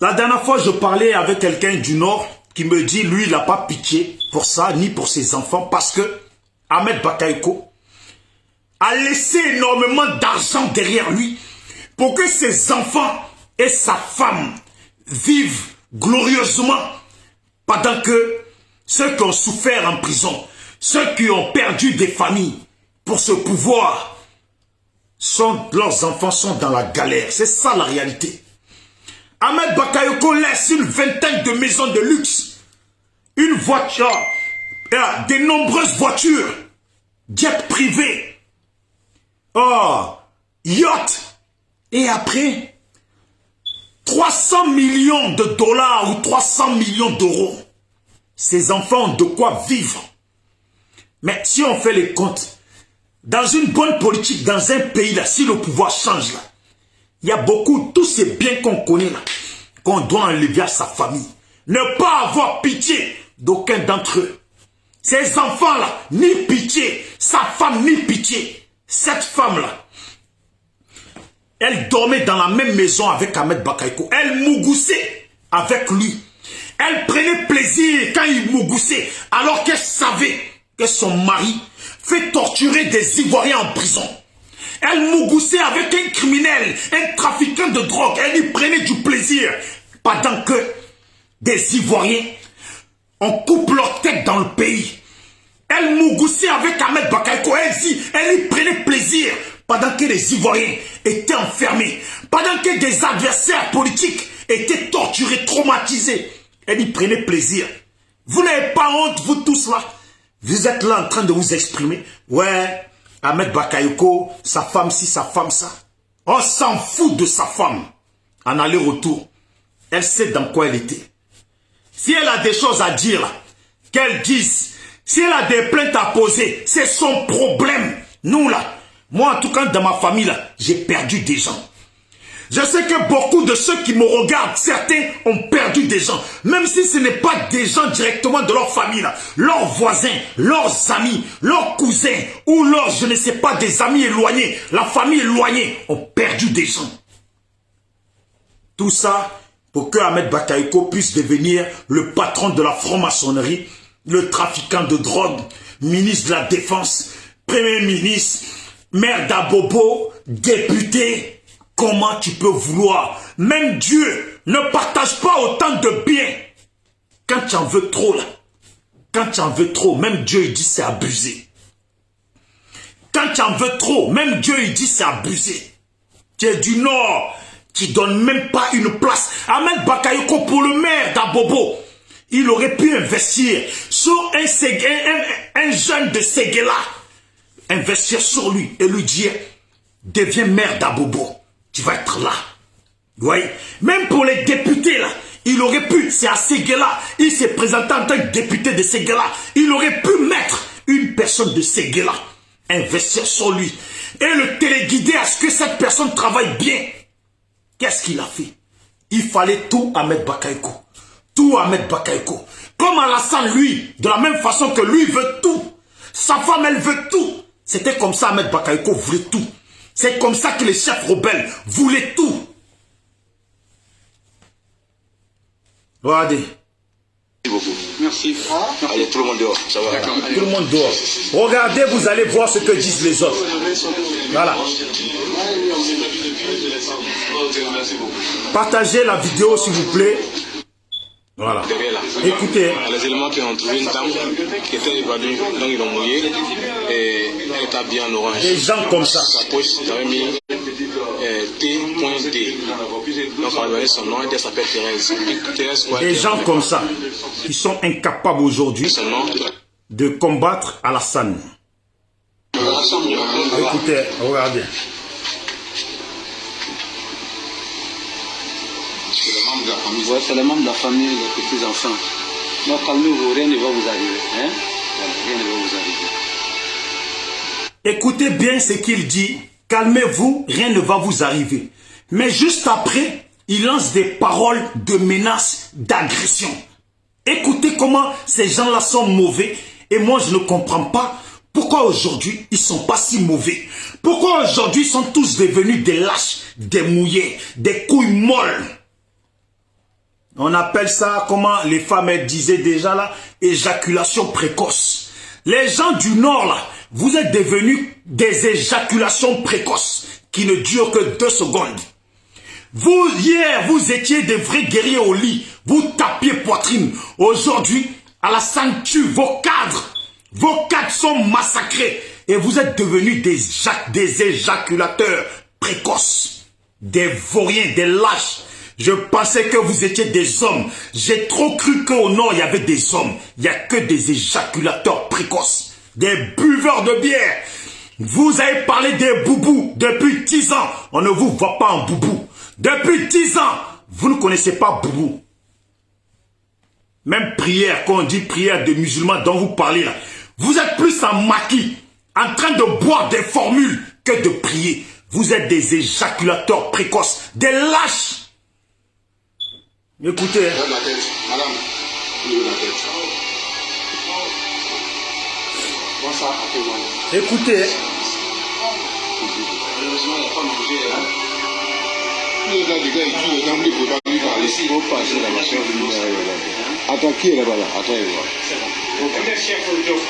La dernière fois, je parlais avec quelqu'un du Nord qui me dit, lui, il n'a pas pitié pour ça, ni pour ses enfants, parce que Ahmed Bakayoko a laissé énormément d'argent derrière lui pour que ses enfants et sa femme vivent glorieusement pendant que ceux qui ont souffert en prison, ceux qui ont perdu des familles pour ce pouvoir, leurs enfants sont dans la galère. C'est ça la réalité. Ahmed Bakayoko laisse une vingtaine de maisons de luxe, une voiture, de nombreuses voitures, jet privé, yacht, et après 300 millions de dollars ou 300 millions d'euros. Ces enfants ont de quoi vivre. Mais si on fait les comptes, dans une bonne politique, dans un pays là, si le pouvoir change là, il y a beaucoup, tous ces biens qu'on connaît là, qu'on doit enlever à sa famille. Ne pas avoir pitié d'aucun d'entre eux. Ces enfants là, ni pitié, sa femme ni pitié. Cette femme là, elle dormait dans la même maison avec Ahmed Bakayoko. Elle mougoussait avec lui. Elle prenait plaisir quand il mougoussait, alors qu'elle savait que son mari fait torturer des Ivoiriens en prison. Elle mougoussait avec un criminel, un trafiquant de drogue. Elle y prenait du plaisir pendant que des Ivoiriens, on coupe leur tête dans le pays. Elle mougoussait avec Ahmed Bakayoko. Elle y prenait plaisir pendant que les Ivoiriens étaient enfermés, pendant que des adversaires politiques étaient torturés, traumatisés. Elle y prenait plaisir. Vous n'avez pas honte, vous tous là? Vous êtes là en train de vous exprimer. Ouais, Ahmed Bakayoko, sa femme ci, sa femme ça. On s'en fout de sa femme. En aller-retour, elle sait dans quoi elle était. Si elle a des choses à dire là, qu'elle dise. Si elle a des plaintes à poser, c'est son problème. Nous là, moi en tout cas dans ma famille là, j'ai perdu des gens. Je sais que beaucoup de ceux qui me regardent, certains ont perdu des gens. Même si ce n'est pas des gens directement de leur famille là. Leurs voisins, leurs amis, leurs cousins ou leurs, je ne sais pas, des amis éloignés, la famille éloignée ont perdu des gens. Tout ça pour que Ahmed Bakayoko puisse devenir le patron de la franc-maçonnerie, le trafiquant de drogue, ministre de la Défense, premier ministre, maire d'Abobo, député. Comment tu peux vouloir? Même Dieu ne partage pas autant de biens. Quand tu en veux trop là, quand tu en veux trop, même Dieu il dit c'est abusé. Quand tu en veux trop, même Dieu il dit c'est abusé. Tu es du Nord, tu donnes même pas une place. Ahmed Bakayoko pour le maire d'Abobo, il aurait pu investir sur un jeune de Séguéla, investir sur lui et lui dire, deviens maire d'Abobo, tu vas être là. Oui. Même pour les députés là, il aurait pu, c'est à Séguéla, il s'est présenté en tant que député de Séguéla, il aurait pu mettre une personne de Séguéla, investir sur lui et le téléguider à ce que cette personne travaille bien. Qu'est-ce qu'il a fait? Il fallait tout Ahmed Bakayoko. Tout Ahmed Bakayoko. Comme Alassane, lui, de la même façon que lui veut tout. Sa femme, elle veut tout. C'était comme ça Ahmed Bakayoko voulait tout. C'est comme ça que les chefs rebelles voulaient tout. Regardez. Merci beaucoup. Merci. Allez, tout le monde dehors. Ça va. Tout le monde dehors. Regardez, vous allez voir ce que disent les autres. Voilà. Partagez la vidéo s'il vous plaît. Voilà. Derrière là. Écoutez. Les éléments qui ont trouvé une dame qui était évadée, donc ils l'ont mouillée et elle était habillée en orange. Des gens comme ça. Sa poche, ils avaient mis T.D. Donc on a donné son nom, elle s'appelle Thérèse. Thérèse quoi? Des gens comme ça, qui sont incapables aujourd'hui de combattre Alassane. Écoutez, regardez. Ouais, c'est les membres de la famille, les petits-enfants. Donc calmez-vous, rien ne va vous arriver. Hein? Rien ne va vous arriver. Écoutez bien ce qu'il dit. Calmez-vous, rien ne va vous arriver. Mais juste après, il lance des paroles de menaces, d'agression. Écoutez comment ces gens-là sont mauvais. Et moi, je ne comprends pas pourquoi aujourd'hui, ils ne sont pas si mauvais. Pourquoi aujourd'hui, ils sont tous devenus des lâches, des mouillés, des couilles molles. On appelle ça, comment les femmes elles disaient déjà là, éjaculation précoce. Les gens du Nord là, vous êtes devenus des éjaculations précoces qui ne durent que 2 secondes. Vous, hier, vous étiez des vrais guerriers au lit. Vous tapiez poitrine. Aujourd'hui, Alassane tue vos cadres. Vos cadres sont massacrés. Et vous êtes devenus des éjaculateurs précoces. Des vauriens, des lâches. Je pensais que vous étiez des hommes. J'ai trop cru qu'au Nord, il y avait des hommes. Il n'y a que des éjaculateurs précoces. Des buveurs de bière. Vous avez parlé des boubous depuis 10 ans. On ne vous voit pas en boubou. Depuis 10 ans, vous ne connaissez pas boubou. Même prière, quand on dit prière de musulmans dont vous parlez là, vous êtes plus en maquis, en train de boire des formules que de prier. Vous êtes des éjaculateurs précoces, des lâches. Écoutez. Lève la tête, madame. Lève la tête. Bon, ça, après, écoutez. Malheureusement, il n'y a pas mangé. Le gars, les gars, il tue les gens, il ne peut pas lui parler. S'il va passer la machine, attends, qui est là-bas là? Attends, il va. Merci beaucoup.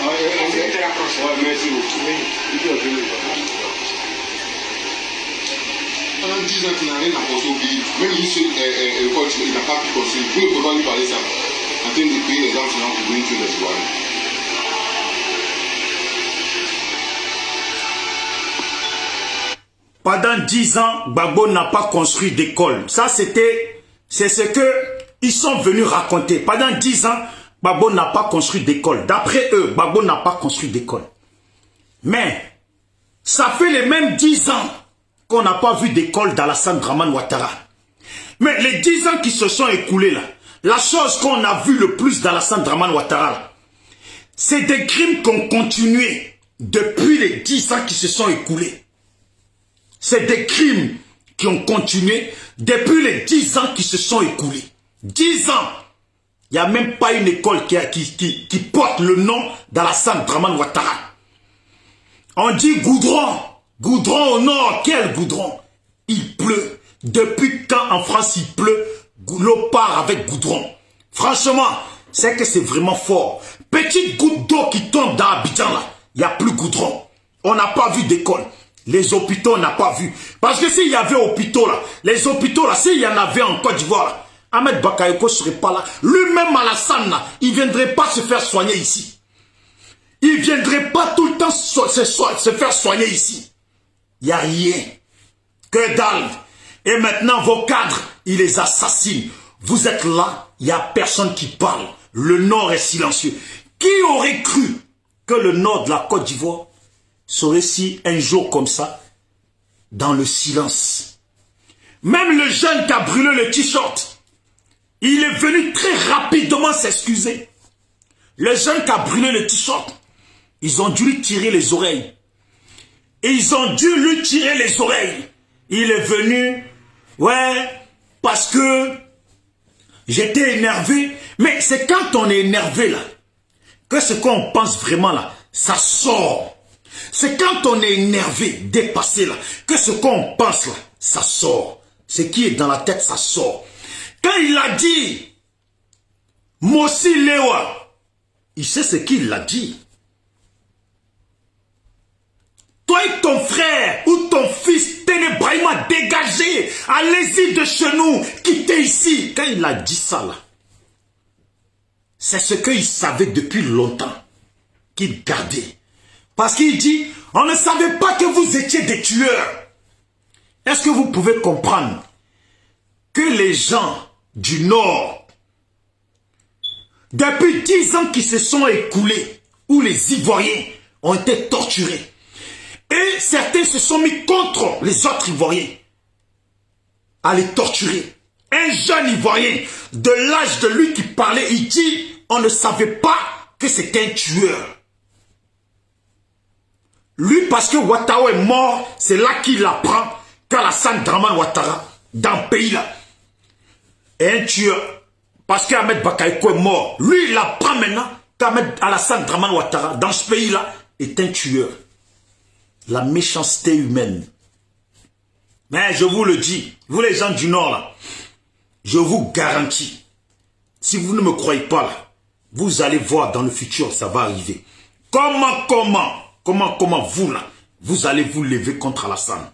Pendant 10 ans, tu n'as rien apporté au pays. Même ici, il n'a pas pu construire. Vous ne pouvez pas lui parler ça. En train de payer les gens pour venir tuer les citoyens. Pendant 10 ans, Gbagbo n'a pas construit d'école. Ça, c'est ce que ils sont venus raconter. Pendant 10 ans, Gbagbo n'a pas construit d'école. D'après eux, Gbagbo n'a pas construit d'école. Mais, ça fait les mêmes 10 ans qu'on n'a pas vu d'école d'Alassane Dramane Ouattara. Mais les 10 ans qui se sont écoulés là, la chose qu'on a vu le plus d'Alassane Dramane Ouattara, c'est des crimes qui ont continué depuis les 10 ans qui se sont écoulés. C'est des crimes qui ont continué depuis les 10 ans qui se sont écoulés. 10 ans. Il n'y a même pas une école qui porte le nom d'Alassane Dramane Ouattara. On dit goudron. Goudron au nord. Quel goudron? Il pleut. Depuis quand en France il pleut, l'eau part avec goudron. Franchement, c'est que c'est vraiment fort. Petite goutte d'eau qui tombe dans Abidjan là, il n'y a plus goudron. On n'a pas vu d'école. Les hôpitaux, on n'a pas vu. Parce que s'il y avait hôpitaux là, les hôpitaux là, s'il y en avait en Côte d'Ivoire là, Ahmed Bakayoko ne serait pas là. Lui-même Alassane là, il ne viendrait pas se faire soigner ici. Il ne viendrait pas tout le temps se faire soigner ici. Il n'y a rien. Que dalle. Et maintenant, vos cadres, ils les assassinent. Vous êtes là, il n'y a personne qui parle. Le Nord est silencieux. Qui aurait cru que le Nord de la Côte d'Ivoire serait si un jour comme ça, dans le silence? Même le jeune qui a brûlé le t-shirt, il est venu très rapidement s'excuser. Le jeune qui a brûlé le t-shirt, ils ont dû lui tirer les oreilles. Et ils ont dû lui tirer les oreilles. Il est venu, ouais, parce que j'étais énervé. Mais c'est quand on est énervé là, que ce qu'on pense vraiment là, ça sort. C'est quand on est énervé, dépassé là, que ce qu'on pense là, ça sort. Ce qui est dans la tête, ça sort. Quand il a dit, Mossi Lewa, il sait ce qu'il a dit. Toi et ton frère ou ton fils, Ténébraïma, dégagez, allez-y de chez nous, quittez ici. Quand il a dit ça là, c'est ce qu'il savait depuis longtemps, qu'il gardait. Parce qu'il dit, on ne savait pas que vous étiez des tueurs. Est-ce que vous pouvez comprendre que les gens du Nord, depuis 10 ans qui se sont écoulés, où les Ivoiriens ont été torturés, et certains se sont mis contre les autres Ivoiriens à les torturer. Un jeune Ivoirien de l'âge de lui qui parlait, il dit, on ne savait pas que c'était un tueur. Lui, parce que Ouattara est mort, c'est là qu'il apprend qu'Alassane Dramane Ouattara, dans le pays là, est un tueur. Parce qu'Ahmed Bakayoko est mort. Lui, il apprend maintenant qu'Alassane Dramane Ouattara, dans ce pays là, est un tueur. La méchanceté humaine. Mais je vous le dis, vous les gens du Nord là, je vous garantis, si vous ne me croyez pas là, vous allez voir dans le futur, ça va arriver. Comment vous là, vous allez vous lever contre Alassane.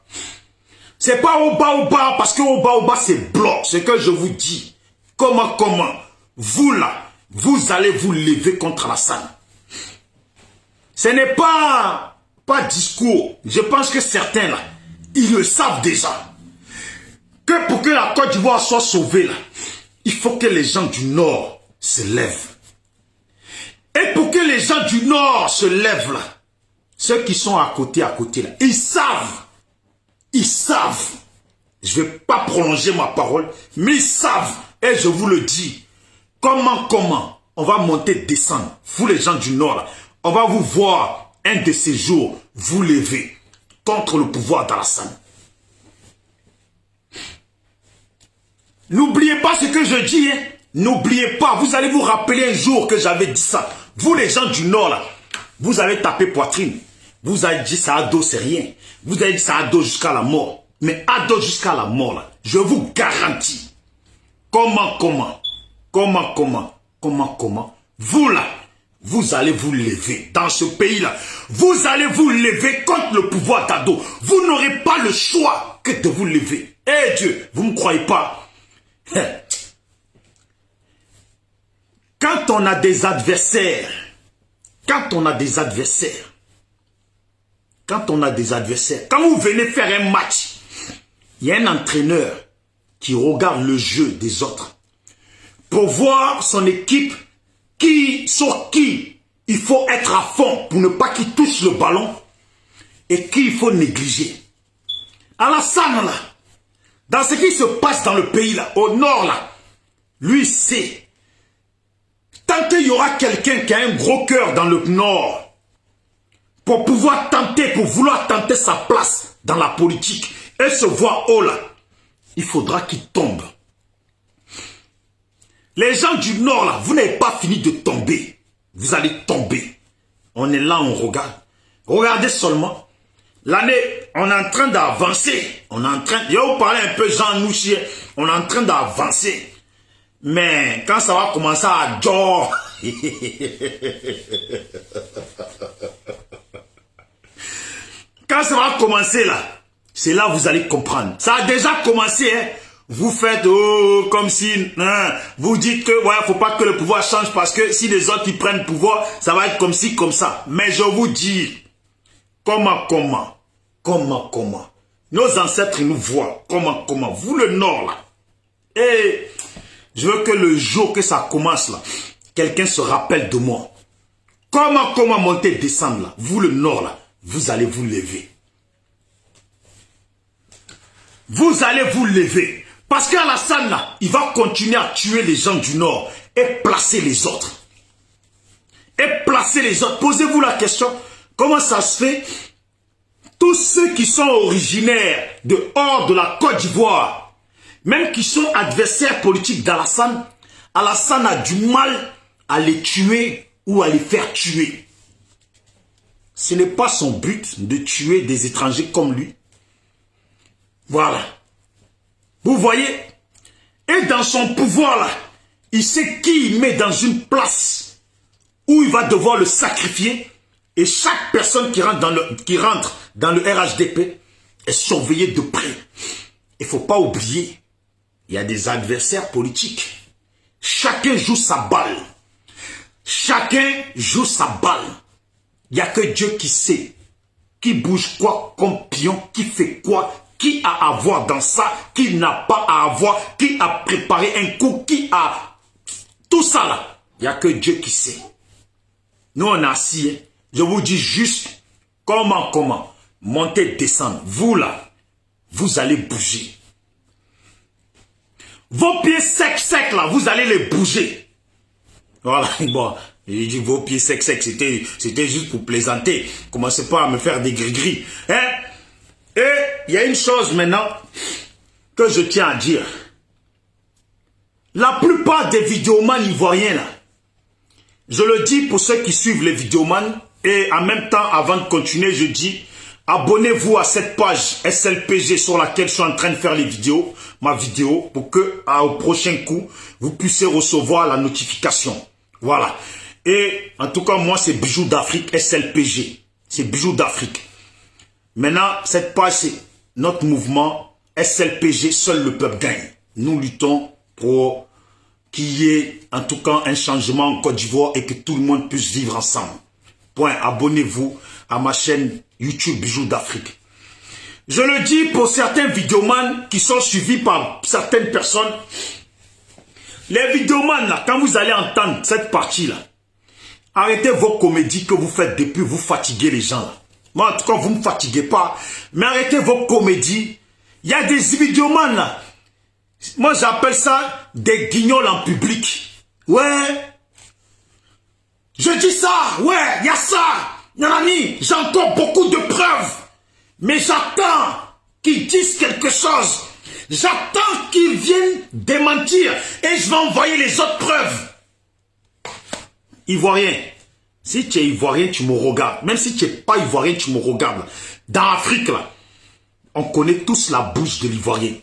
C'est pas au bas, parce que au bas, c'est blanc, ce que je vous dis. Comment, vous là, vous allez vous lever contre Alassane. Ce n'est pas discours. Je pense que certains là, ils le savent déjà. Que pour que la Côte d'Ivoire soit sauvée là, il faut que les gens du Nord se lèvent. Et pour que les gens du Nord se lèvent là, ceux qui sont à côté là, ils savent. Je ne vais pas prolonger ma parole, mais ils savent. Et je vous le dis, comment, on va monter, descendre. Vous les gens du Nord là, on va vous voir un de ces jours, vous lever contre le pouvoir d'Alassane. N'oubliez pas ce que je dis, hein. N'oubliez pas, vous allez vous rappeler un jour que j'avais dit ça. Vous les gens du Nord là, vous avez tapé poitrine. Vous avez dit ça à dos, c'est rien. Vous avez dit ça à dos jusqu'à la mort. Mais à dos jusqu'à la mort là, je vous garantis. Comment, vous là, vous allez vous lever dans ce pays-là. Vous allez vous lever contre le pouvoir d'Ado. Vous n'aurez pas le choix que de vous lever. Eh Dieu, vous ne me croyez pas? Quand on a des adversaires, quand vous venez faire un match, il y a un entraîneur qui regarde le jeu des autres pour voir son équipe sur qui il faut être à fond pour ne pas qu'il touche le ballon et qui il faut négliger. Alassane là, dans ce qui se passe dans le pays là, au nord là, lui sait. Tant qu'il y aura quelqu'un qui a un gros cœur dans le nord pour vouloir tenter sa place dans la politique et se voir haut là, il faudra qu'il tombe. Les gens du Nord, là, vous n'avez pas fini de tomber. Vous allez tomber. On est là, on regarde. Regardez seulement. L'année, on est en train d'avancer. Je vais vous parler un peu Jean Nouchier. On est en train d'avancer. Mais quand ça va commencer à genre... Quand ça va commencer là, c'est là que vous allez comprendre. Ça a déjà commencé, hein. Vous faites comme si, hein, vous dites que ouais, faut pas que le pouvoir change parce que si les autres ils prennent le pouvoir, ça va être comme ci, comme ça. Mais je vous dis, comment, nos ancêtres nous voient, comment, vous le Nord là. Et je veux que le jour que ça commence là, quelqu'un se rappelle de moi. Comment monter, descendre là, vous le Nord là, vous allez vous lever. Vous allez vous lever. Parce qu'Alassane là, il va continuer à tuer les gens du Nord et placer les autres. Posez-vous la question, comment ça se fait? Tous ceux qui sont originaires de hors de la Côte d'Ivoire, même qui sont adversaires politiques d'Alassane, Alassane a du mal à les tuer ou à les faire tuer. Ce n'est pas son but de tuer des étrangers comme lui. Voilà. Vous voyez? Et dans son pouvoir là, il sait qui il met dans une place où il va devoir le sacrifier. Et chaque personne qui rentre dans le RHDP est surveillée de près. Il ne faut pas oublier, il y a des adversaires politiques. Chacun joue sa balle. Chacun joue sa balle. Il n'y a que Dieu qui sait. Qui bouge quoi comme pion, qui fait quoi, qui a à voir dans ça, qui n'a pas à avoir, qui a préparé un coup, qui a... Tout ça là, il n'y a que Dieu qui sait. Nous on a assis, hein. Je vous dis juste comment, monter, descendre. Vous là, vous allez bouger. Vos pieds secs là, vous allez les bouger. Voilà, bon, j'ai dit vos pieds secs, c'était juste pour plaisanter. Commencez pas à me faire des gris-gris. Hein? Et il y a une chose maintenant que je tiens à dire. La plupart des vidéomans ivoiriens là, je le dis pour ceux qui suivent les vidéomans, et en même temps, avant de continuer, je dis, abonnez-vous à cette page SLPG sur laquelle je suis en train de faire les vidéos, ma vidéo, pour que au prochain coup, vous puissiez recevoir la notification. Voilà. Et en tout cas, moi, c'est Bijoux d'Afrique SLPG. C'est Bijoux d'Afrique. Maintenant, cette page, c'est notre mouvement SLPG, seul le peuple gagne. Nous luttons pour qu'il y ait en tout cas un changement en Côte d'Ivoire et que tout le monde puisse vivre ensemble. Point. Abonnez-vous à ma chaîne YouTube Bijoux d'Afrique. Je le dis pour certains vidéomans qui sont suivis par certaines personnes. Les vidéomans là, quand vous allez entendre cette partie là, arrêtez vos comédies que vous faites depuis, vous fatiguez les gens là. Moi en tout cas vous ne me fatiguez pas, mais arrêtez vos comédies. Il y a des vidéomans là. Moi j'appelle ça des guignols en public. Ouais. Je dis ça, ouais, il y a ça. Nanani, j'ai encore beaucoup de preuves. Mais j'attends qu'ils disent quelque chose. J'attends qu'ils viennent démentir. Et je vais envoyer les autres preuves. Ivoirien, si tu es ivoirien, tu me regardes. Même si tu n'es pas ivoirien, tu me regardes. Dans l'Afrique, là, on connaît tous la bouche de l'ivoirien.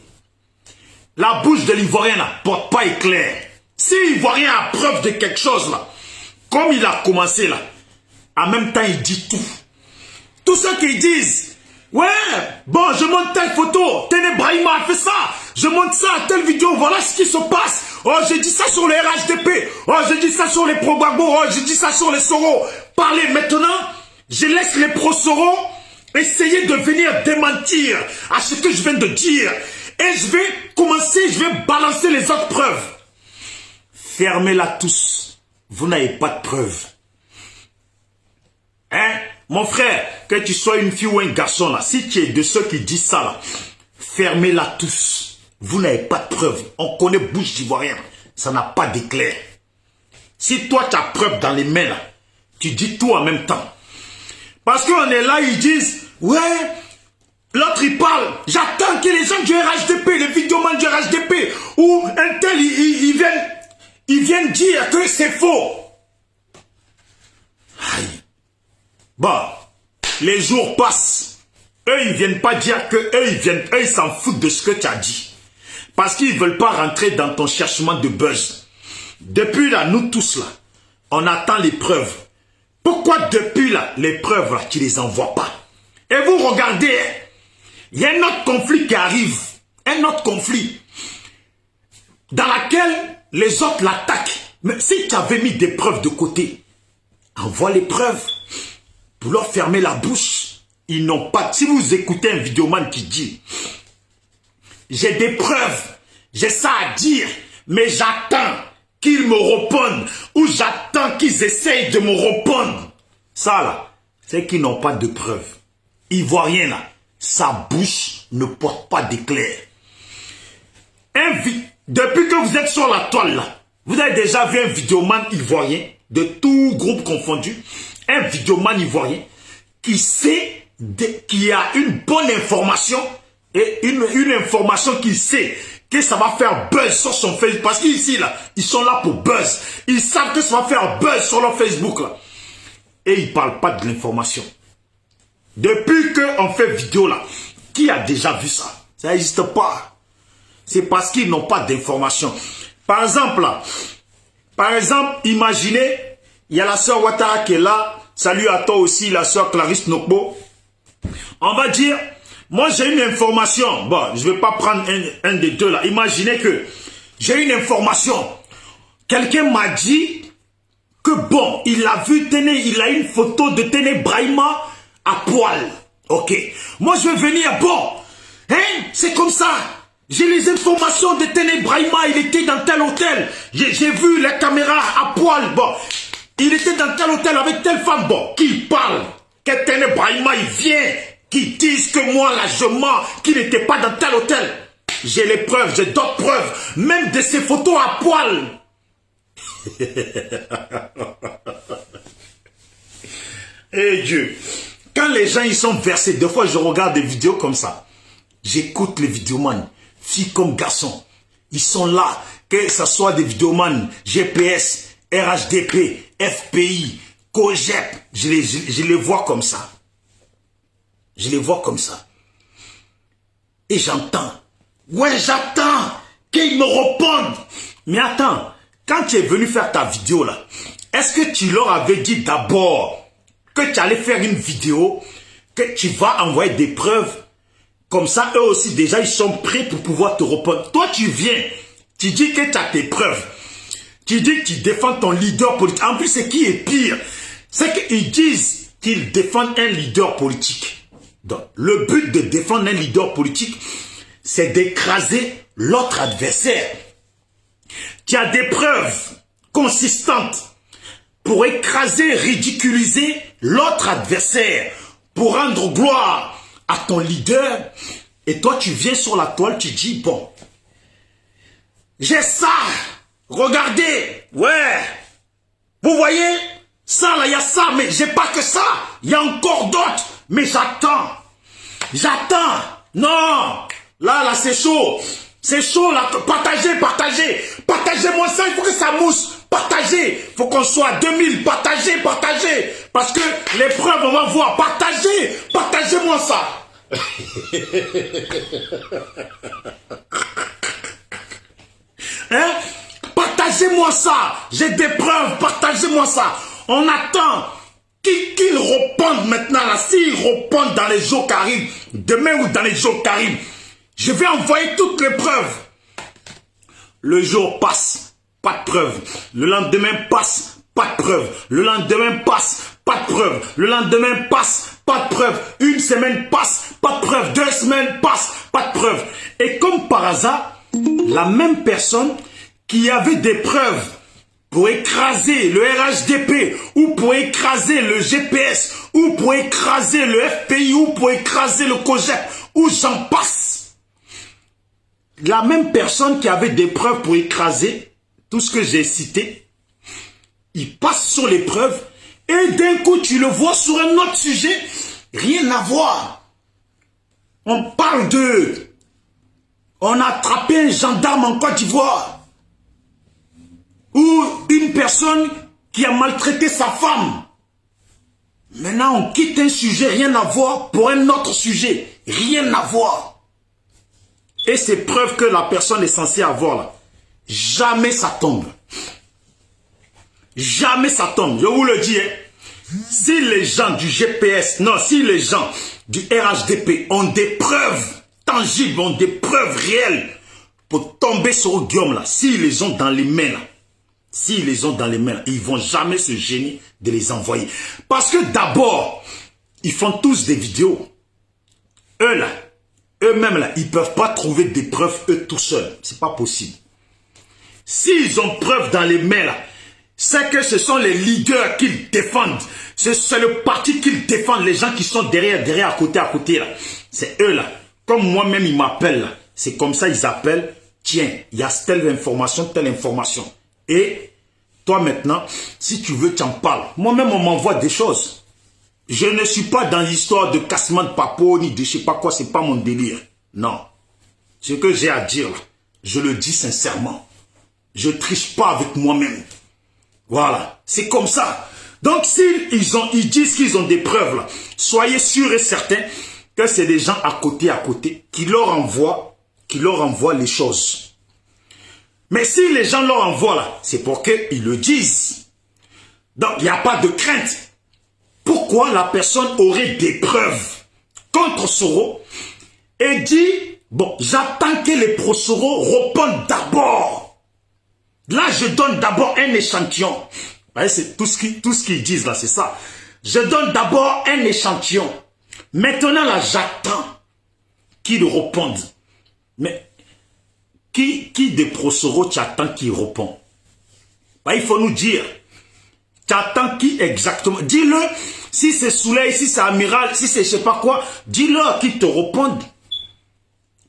La bouche de l'ivoirien, là, porte pas éclair. Si l'ivoirien a preuve de quelque chose, là, comme il a commencé, là, en même temps, il dit tout. Tous ceux qui disent, ouais, bon, je monte telle photo, Téné Brahima a fait ça, je monte ça, telle vidéo, voilà ce qui se passe. Oh, j'ai dit ça sur les RHDP, oh, j'ai dit ça sur les Pro-Gbagbo, oh, j'ai dit ça sur les Soro. Parlez maintenant, je laisse les Pro-Soro essayer de venir démentir à ce que je viens de dire. Et je vais commencer, je vais balancer les autres preuves. Fermez-la tous, vous n'avez pas de preuves. Hein? Mon frère, que tu sois une fille ou un garçon là, si tu es de ceux qui disent ça là, fermez-la tous. Vous n'avez pas de preuves. On connaît bouche d'ivoirien, ça n'a pas d'éclair. Si toi tu as preuve dans les mains là, tu dis tout en même temps. Parce qu'on est là, ils disent, ouais, l'autre il parle, j'attends que les gens du RHDP, les vidéomans du RHDP, ou un tel, ils viennent dire que c'est faux. Aïe. Bon, les jours passent. Eux, ils viennent pas dire que eux, ils s'en foutent de ce que tu as dit. Parce qu'ils veulent pas rentrer dans ton cherchement de buzz. Depuis là, nous tous là, on attend les preuves. Pourquoi depuis là, les preuves là, tu les envoies pas? Et vous regardez, il y a un autre conflit qui arrive. Un autre conflit. Dans lequel les autres l'attaquent. Mais si tu avais mis des preuves de côté, envoie les preuves. Pour leur fermer la bouche, ils n'ont pas... Si vous écoutez un vidéoman qui dit, j'ai des preuves, j'ai ça à dire, mais j'attends qu'ils me répondent, ou j'attends qu'ils essayent de me répondre. Ça là, c'est qu'ils n'ont pas de preuves. Ivoirien là, sa bouche ne porte pas d'éclair. Depuis que vous êtes sur la toile là, vous avez déjà vu un vidéoman ivoirien, de tout groupe confondu, un vidéoman ivoirien qui sait, qui a une bonne information et une information qui sait que ça va faire buzz sur son Facebook. Parce qu'ici, là, ils sont là pour buzz. Ils savent que ça va faire buzz sur leur Facebook, là. Et ils ne parlent pas de l'information. Depuis qu'on fait vidéo, là, qui a déjà vu ça? Ça n'existe pas. C'est parce qu'ils n'ont pas d'information. Par exemple, là, imaginez, il y a la sœur Ouattara qui est là. Salut à toi aussi, la sœur Clarisse Nokbo. On va dire, moi j'ai une information. Bon, je ne vais pas prendre un des deux là. Imaginez que j'ai une information. Quelqu'un m'a dit que bon, il a vu il a une photo de Téné Brahima à poil. Ok. Moi, je vais venir, bon, hein, c'est comme ça. J'ai les informations de Téné Brahima, il était dans tel hôtel. J'ai vu les caméras à poil, bon. Il était dans tel hôtel avec telle femme, bon, qui parle. Que Téné Brahima, il vient, qui disent que moi, là, je mens, qu'il n'était pas dans tel hôtel. J'ai les preuves, j'ai d'autres preuves, même de ces photos à poil. Eh Dieu, quand les gens ils sont versés, des fois je regarde des vidéos comme ça, j'écoute les vidéomans, filles comme garçons, ils sont là, que ce soit des vidéomans, GPS, RHDP, FPI, COGEP, je les vois comme ça. Je les vois comme ça. Et j'entends, ouais j'attends qu'ils me répondent. Mais attends, quand tu es venu faire ta vidéo là, est-ce que tu leur avais dit d'abord que tu allais faire une vidéo, que tu vas envoyer des preuves, comme ça eux aussi déjà ils sont prêts pour pouvoir te répondre. Toi tu viens, tu dis que tu as tes preuves, tu dis que tu défends ton leader politique. En plus ce qui est pire, c'est qu'ils disent qu'ils défendent un leader politique. Donc le but de défendre un leader politique, c'est d'écraser l'autre adversaire. Tu as des preuves consistantes pour écraser, ridiculiser l'autre adversaire, pour rendre gloire à ton leader. Et toi, tu viens sur la toile, tu dis, bon, j'ai ça, regardez, ouais, vous voyez, ça là, il y a ça, mais j'ai pas que ça, il y a encore d'autres, mais j'attends, non, là, c'est chaud. C'est chaud là, partagez-moi ça, il faut que ça mousse, partagez, il faut qu'on soit 2000, partagez, parce que les preuves on va voir, partagez-moi ça. Hein? Partagez-moi ça, j'ai des preuves, partagez-moi ça. On attend qu'ils répondent maintenant là, s'ils répondent dans les jours qui arrivent, demain ou dans les jours qui arrivent, je vais envoyer toutes les preuves. Le jour passe, pas de preuves. Le lendemain passe, pas de preuves. Le lendemain passe, pas de preuves. Le lendemain passe, pas de preuves. Une semaine passe, pas de preuves. 2 semaines passent, pas de preuves. Et comme par hasard, la même personne qui avait des preuves pour écraser le RHDP, ou pour écraser le GPS, ou pour écraser le FPI, ou pour écraser le COGEP, ou j'en passe. La même personne qui avait des preuves pour écraser tout ce que j'ai cité, il passe sur les preuves et d'un coup tu le vois sur un autre sujet, rien à voir. On parle de... On a attrapé un gendarme en Côte d'Ivoire ou une personne qui a maltraité sa femme. Maintenant on quitte un sujet, rien à voir, pour un autre sujet, rien à voir. Et ces preuves que la personne est censée avoir là, jamais ça tombe. Jamais ça tombe. Je vous le dis, hein. Si les gens du GPS, non, si les gens du RHDP ont des preuves tangibles, ont des preuves réelles pour tomber sur Guillaume là, s'ils les ont dans les mains là, s'ils les ont dans les mains là, ils ne vont jamais se gêner de les envoyer. Parce que d'abord, ils font tous des vidéos. Eux là, eux-mêmes là, ils ne peuvent pas trouver des preuves eux tout seuls. C'est pas possible. S'ils ont preuve dans les mains là, c'est que ce sont les leaders qu'ils défendent. C'est le parti qu'ils défendent, les gens qui sont derrière, à côté là. C'est eux là. Comme moi-même, ils m'appellent là. C'est comme ça, ils appellent. Tiens, il y a telle information. Et toi maintenant, si tu veux, tu en parles. Moi-même, on m'envoie des choses. Je ne suis pas dans l'histoire de cassement de papeau, ni de je sais pas quoi, c'est pas mon délire. Non. Ce que j'ai à dire là, je le dis sincèrement. Je triche pas avec moi-même. Voilà, c'est comme ça. Donc, s'ils disent qu'ils ont des preuves, là, soyez sûrs et certains que c'est des gens à côté, qui leur envoient les choses. Mais si les gens leur envoient, là, c'est pour qu'ils le disent. Donc, il n'y a pas de crainte. Pourquoi la personne aurait des preuves contre Soro et dit, bon, j'attends que les pro-Soro répondent d'abord. Là, je donne d'abord un échantillon. C'est tout ce qu'ils disent là, c'est ça. Je donne d'abord un échantillon. Maintenant là, j'attends qu'ils répondent. Mais qui des Prosoro tu attends qu'il répond? Il faut nous dire. Tu attends qui exactement? Dis-le. Si c'est Souley, si c'est Amiral, si c'est je sais pas quoi, dis-leur qu'ils te répondent.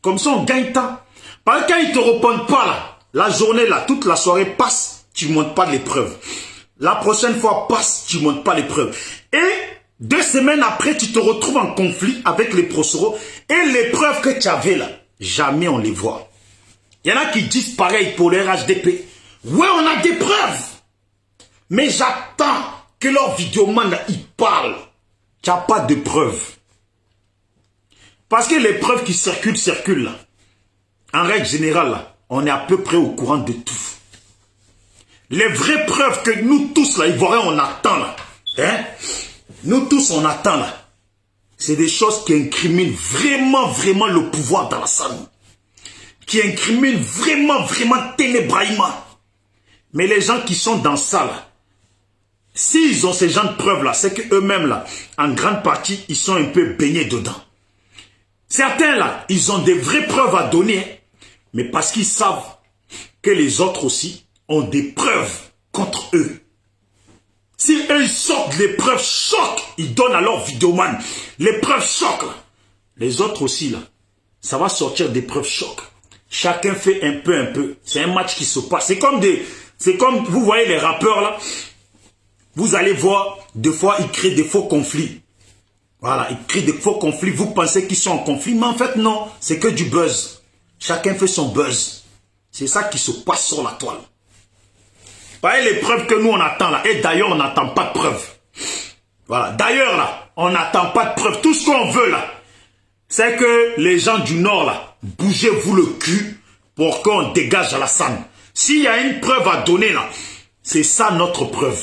Comme ça, on gagne temps. Parce que quand ils ne te répondent pas là, la journée là, toute la soirée passe, tu ne montes pas les preuves. La prochaine fois passe, tu ne montes pas les preuves. Et 2 semaines après, tu te retrouves en conflit avec les Prosoro. Et les preuves que tu avais là, jamais on les voit. Il y en a qui disent pareil pour les RHDP. Ouais, on a des preuves. Mais j'attends que leur vidéoman là, ils parlent. Tu n'as pas de preuves. Parce que les preuves qui circulent là. En règle générale là, on est à peu près au courant de tout. Les vraies preuves que nous tous là, Ivoiriens, on attend là. Hein? Nous tous, on attend là. C'est des choses qui incriminent vraiment le pouvoir dans la salle. Qui incriminent vraiment Ténébrahima. Mais les gens qui sont dans ça là, s'ils ont ces gens de preuves là, c'est qu'eux-mêmes là, en grande partie, ils sont un peu baignés dedans. Certains là, ils ont des vraies preuves à donner, mais parce qu'ils savent que les autres aussi ont des preuves contre eux. Si eux ils sortent les preuves choc, ils donnent à leur vidéoman les preuves choc là. Les autres aussi là, ça va sortir des preuves choc. Chacun fait un peu. C'est un match qui se passe. C'est comme vous voyez les rappeurs là. Vous allez voir, des fois ils créent des faux conflits. Voilà, ils créent des faux conflits. Vous pensez qu'ils sont en conflit, mais en fait non, c'est que du buzz. Chacun fait son buzz. C'est ça qui se passe sur la toile. Voyez les preuves que nous on attend là. Et d'ailleurs on n'attend pas de preuves. Voilà, d'ailleurs là, on n'attend pas de preuves. Tout ce qu'on veut là, c'est que les gens du Nord là, bougez-vous le cul pour qu'on dégage Alassane. S'il y a une preuve à donner là, c'est ça notre preuve.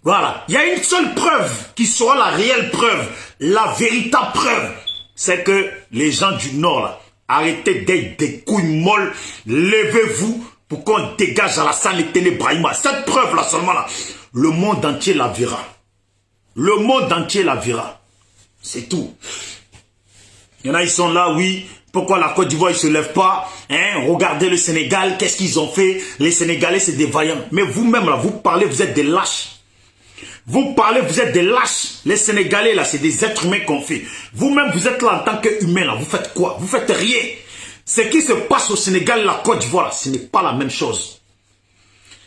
Voilà, il y a une seule preuve qui sera la réelle preuve, la véritable preuve. C'est que les gens du Nord là, arrêtez d'être des couilles molles, levez-vous pour qu'on dégage Alassane et Ténébrahima. Cette preuve là seulement là, le monde entier la verra. Le monde entier la verra. C'est tout. Il y en a, ils sont là, oui. Pourquoi la Côte d'Ivoire, ils ne se lèvent pas? Hein? Regardez le Sénégal, qu'est-ce qu'ils ont fait? Les Sénégalais, c'est des vaillants. Mais vous-même, là, vous parlez, vous êtes des lâches. Vous parlez, vous êtes des lâches. Les Sénégalais, là, c'est des êtres humains qu'on fait. Vous-même, vous êtes là en tant qu'humain, là. Vous faites quoi? Vous faites rien. Ce qui se passe au Sénégal et la Côte d'Ivoire, ce n'est pas la même chose.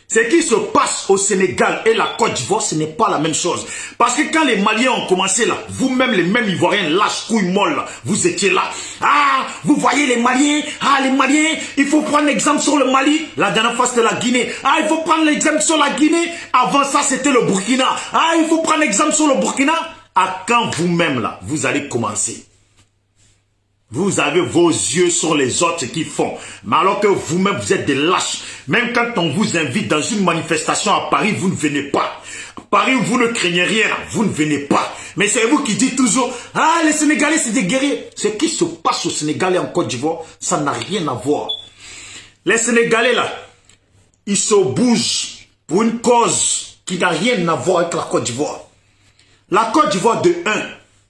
Ce qui se passe au Sénégal et la Côte d'Ivoire, ce n'est pas la même chose. Parce que quand les Maliens ont commencé là, vous-même les mêmes Ivoiriens, lâches, couilles molles, là, vous étiez là. Ah, vous voyez les Maliens, les Maliens, il faut prendre l'exemple sur le Mali. La dernière fois c'était la Guinée. Ah, il faut prendre l'exemple sur la Guinée. Avant ça c'était le Burkina. Ah, il faut prendre l'exemple sur le Burkina. À quand vous-même là, vous allez commencer? Vous avez vos yeux sur les autres qui font. Mais alors que vous-même, vous êtes des lâches. Même quand on vous invite dans une manifestation à Paris, vous ne venez pas. À Paris, vous ne craignez rien, vous ne venez pas. Mais c'est vous qui dites toujours, ah, les Sénégalais, c'est des guerriers. Ce qui se passe aux Sénégalais en Côte d'Ivoire, ça n'a rien à voir. Les Sénégalais, là, ils se bougent pour une cause qui n'a rien à voir avec la Côte d'Ivoire. La Côte d'Ivoire, de 1,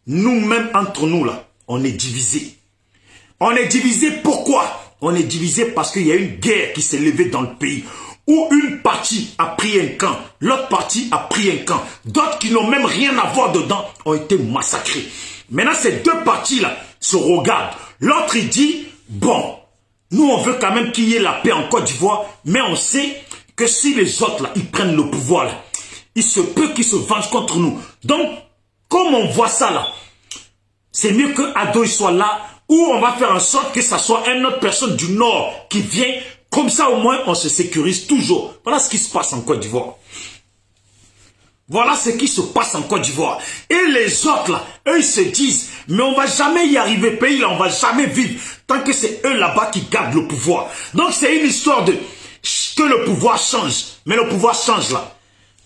nous-mêmes, entre nous, là, on est divisés. On est divisé pourquoi? On est divisé parce qu'il y a une guerre qui s'est levée dans le pays où une partie a pris un camp, l'autre partie a pris un camp. D'autres qui n'ont même rien à voir dedans ont été massacrés. Maintenant, ces deux parties-là se regardent. L'autre, il dit, bon, nous, on veut quand même qu'il y ait la paix en Côte d'Ivoire, mais on sait que si les autres, là, ils prennent le pouvoir, là, il se peut qu'ils se vengent contre nous. Donc, comme on voit ça, là, c'est mieux que Ado soit là, ou on va faire en sorte que ça soit une autre personne du Nord qui vient. Comme ça, au moins, on se sécurise toujours. Voilà ce qui se passe en Côte d'Ivoire. Voilà ce qui se passe en Côte d'Ivoire. Et les autres, là, eux, ils se disent, mais on va jamais y arriver, pays, là, on va jamais vivre, tant que c'est eux là-bas qui gardent le pouvoir. Donc, c'est une histoire de que le pouvoir change. Mais le pouvoir change, là.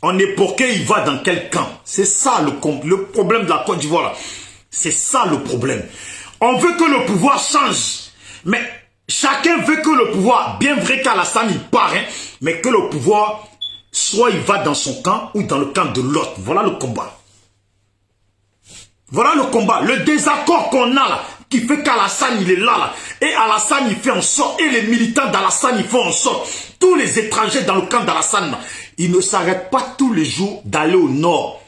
On est pour qu'il va dans quel camp? C'est ça le problème de la Côte d'Ivoire, là. C'est ça le problème. On veut que le pouvoir change, mais chacun veut que le pouvoir, bien vrai qu'Alassane il part, hein, mais que le pouvoir soit il va dans son camp ou dans le camp de l'autre. Voilà le combat. Voilà le combat. Le désaccord qu'on a là, qui fait qu'Alassane il est là. Et Alassane il fait en sorte, et les militants d'Alassane ils font en sorte, tous les étrangers dans le camp d'Alassane, ils ne s'arrêtent pas tous les jours d'aller au nord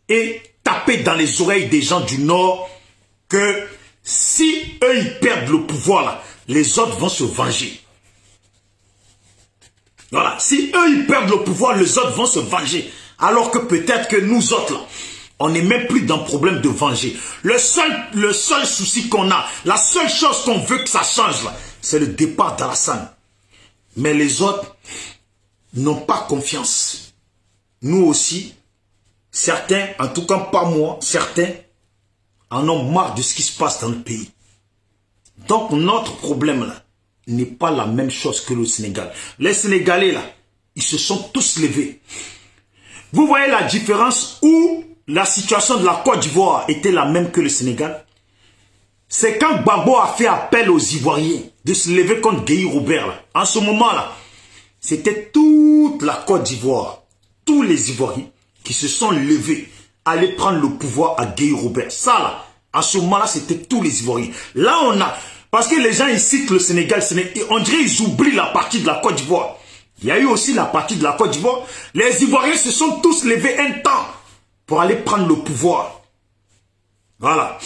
et taper dans les oreilles des gens du nord que si eux ils perdent le pouvoir là, les autres vont se venger. Voilà, si eux ils perdent le pouvoir, les autres vont se venger. Alors que peut-être que nous autres là, on n'est même plus dans le problème de venger. Le seul souci qu'on a, la seule chose qu'on veut que ça change là, c'est le départ d'Alassane. Mais les autres n'ont pas confiance. Nous aussi, certains, en tout cas pas moi, certains en ont marre de ce qui se passe dans le pays. Donc notre problème là n'est pas la même chose que le Sénégal. Les Sénégalais là, ils se sont tous levés. Vous voyez la différence où la situation de la Côte d'Ivoire était la même que le Sénégal? C'est quand Gbagbo a fait appel aux Ivoiriens de se lever contre Guéhi Robert. Là. En ce moment-là, c'était toute la Côte d'Ivoire, tous les Ivoiriens qui se sont levés à aller prendre le pouvoir à Guéhi Robert. Ça, là, en ce moment-là, c'était tous les Ivoiriens. Là, on a... Parce que les gens, ils citent le Sénégal, on dirait qu'ils oublient la partie de la Côte d'Ivoire. Il y a eu aussi la partie de la Côte d'Ivoire. Les Ivoiriens se sont tous levés un temps pour aller prendre le pouvoir. Voilà.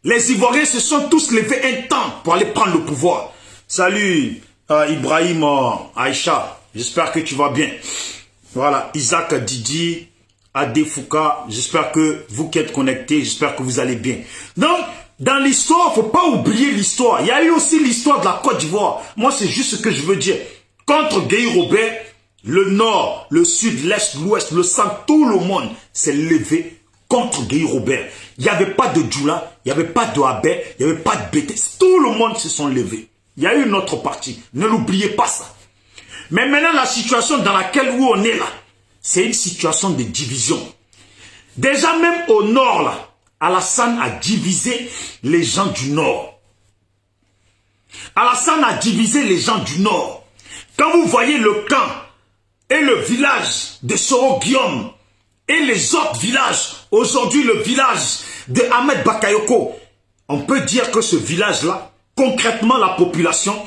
Les Ivoiriens se sont tous levés un temps pour aller prendre le pouvoir. Salut Ibrahim Aïcha, j'espère que tu vas bien. Voilà, Isaac Didi, Adefouka, j'espère que vous qui êtes connectés, j'espère que vous allez bien. Donc, dans l'histoire, il ne faut pas oublier l'histoire. Il y a eu aussi l'histoire de la Côte d'Ivoire. Moi, c'est juste ce que je veux dire. Contre Guéhi Robert, le nord, le sud, l'est, l'ouest, le centre, tout le monde s'est levé contre Guéhi Robert. Il n'y avait pas de Djoula, il n'y avait pas de Abé, il n'y avait pas de BTS. Tout le monde se sont levés. Il y a eu une autre partie. Ne l'oubliez pas ça. Mais maintenant, la situation dans laquelle où on est là, c'est une situation de division. Déjà même au nord là, Alassane a divisé les gens du nord. Alassane a divisé les gens du nord. Quand vous voyez le camp et le village de Soro Guillaume et les autres villages, aujourd'hui le village de Ahmed Bakayoko, on peut dire que ce village-là, concrètement la population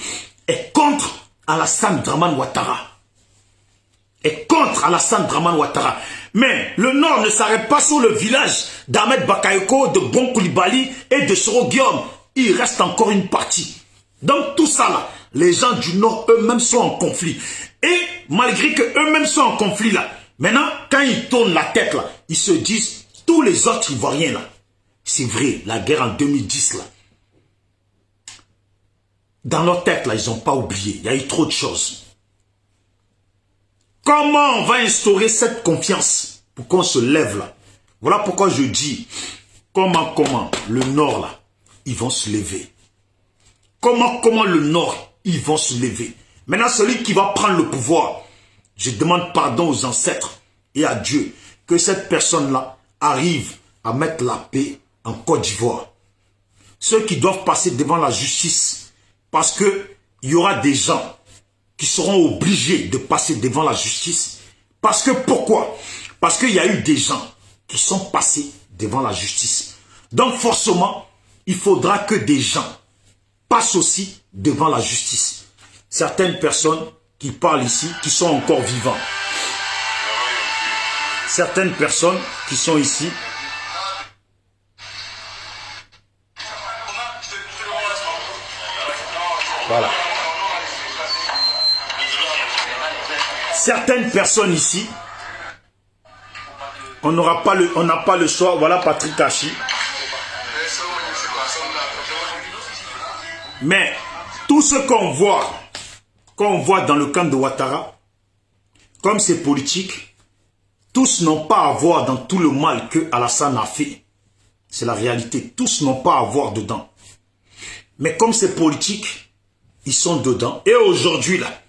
est contre Alassane Dramane Ouattara. Est contre Alassane Dramane Ouattara. Mais le nord ne s'arrête pas sur le village d'Ahmed Bakayoko, de Bon Koulibaly et de Soro Guillaume. Il reste encore une partie. Donc tout ça là, les gens du nord eux-mêmes sont en conflit. Et malgré que eux-mêmes sont en conflit là, maintenant quand ils tournent la tête là, ils se disent, tous les autres Ivoiriens là, c'est vrai, la guerre en 2010 là, dans leur tête là, ils n'ont pas oublié, il y a eu trop de choses. Comment on va instaurer cette confiance pour qu'on se lève là? Voilà pourquoi je dis, comment le nord là, ils vont se lever. Comment le nord, ils vont se lever. Maintenant, celui qui va prendre le pouvoir, je demande pardon aux ancêtres et à Dieu que cette personne-là arrive à mettre la paix en Côte d'Ivoire. Ceux qui doivent passer devant la justice, parce qu'il y aura des gens qui seront obligés de passer devant la justice. Parce que pourquoi? Parce qu'il y a eu des gens qui sont passés devant la justice. Donc forcément, il faudra que des gens passent aussi devant la justice. Certaines personnes qui parlent ici, qui sont encore vivants. Certaines personnes qui sont ici. Voilà. Certaines personnes ici, on n'a pas le choix. Voilà Patrick Hachi. Mais tout ce qu'on voit dans le camp de Ouattara, comme c'est politique, tous n'ont pas à voir dans tout le mal que Alassane a fait. C'est la réalité. Tous n'ont pas à voir dedans. Mais comme c'est politique, ils sont dedans. Et aujourd'hui, là,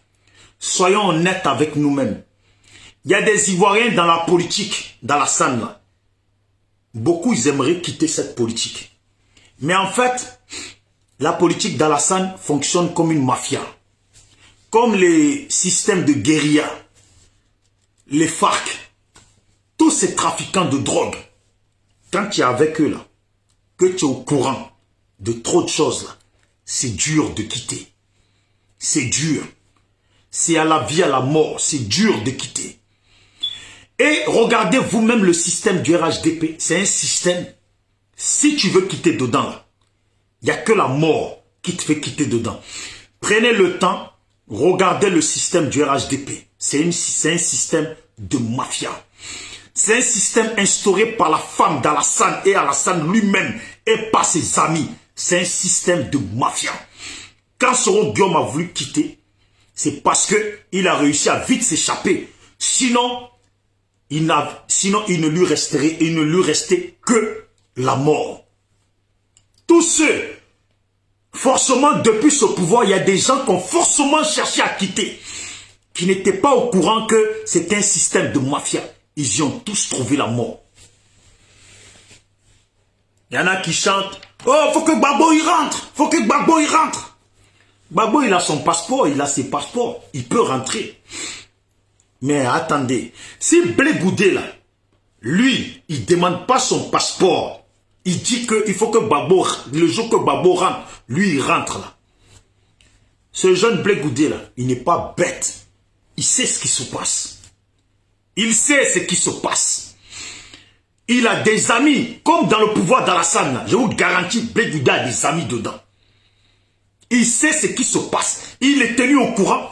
soyons honnêtes avec nous-mêmes. Il y a des Ivoiriens dans la politique, d'Alassane, là. Beaucoup, ils aimeraient quitter cette politique. Mais en fait, la politique d'Alassane fonctionne comme une mafia. Comme les systèmes de guérilla. les FARC, tous ces trafiquants de drogue, quand tu es avec eux là, que tu es au courant de trop de choses là, c'est dur de quitter. C'est dur. C'est à la vie, à la mort. C'est dur de quitter. Et regardez vous-même le système du RHDP. C'est un système, si tu veux quitter dedans, il n'y a que la mort qui te fait quitter dedans. Prenez le temps, regardez le système du RHDP. C'est un système de mafia. C'est un système instauré par la femme d'Alassane et Alassane lui-même et par ses amis. C'est un système de mafia. Quand Soro Guillaume a voulu quitter, c'est parce qu'il a réussi à vite s'échapper. Sinon, il ne lui restait que la mort. Tous ceux, forcément, depuis ce pouvoir, il y a des gens qui ont forcément cherché à quitter, qui n'étaient pas au courant que c'était un système de mafia. Ils y ont tous trouvé la mort. Il y en a qui chantent, « Oh, faut que Gbagbo y rentre, faut que Gbagbo y rentre. » Gbagbo, il a son passeport, il a ses passeports, il peut rentrer. Mais attendez, si Blé Goudé là, lui, il ne demande pas son passeport, il dit qu'il faut que Gbagbo, le jour que Gbagbo rentre, lui il rentre là. Ce jeune Blé Goudé là, il n'est pas bête, il sait ce qui se passe. Il sait ce qui se passe. Il a des amis, comme dans le pouvoir d'Alassane, je vous garantis, Blé Goudé a des amis dedans. Il sait ce qui se passe. Il est tenu au courant.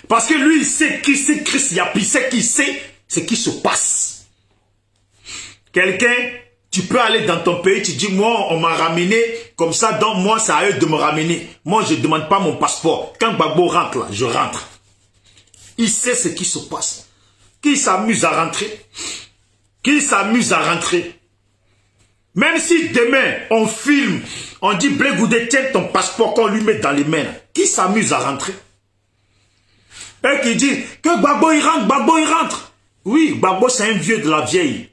Parce que lui, il sait qui c'est Chris Yapi. Il sait qui sait ce qui se passe. Quelqu'un, tu peux aller dans ton pays, tu dis, moi, on m'a ramené comme ça, donc moi, c'est à eux de me ramener. Moi, je ne demande pas mon passeport. Quand Gbagbo rentre là, je rentre. Il sait ce qui se passe. Qui s'amuse à rentrer? Qui s'amuse à rentrer? Même si demain, on filme, on dit Blé Goudé, tiens ton passeport qu'on lui met dans les mains. Qui s'amuse à rentrer? Et qui dit que Gbagbo il rentre, Gbagbo il rentre. Oui, Gbagbo c'est un vieux de la vieille.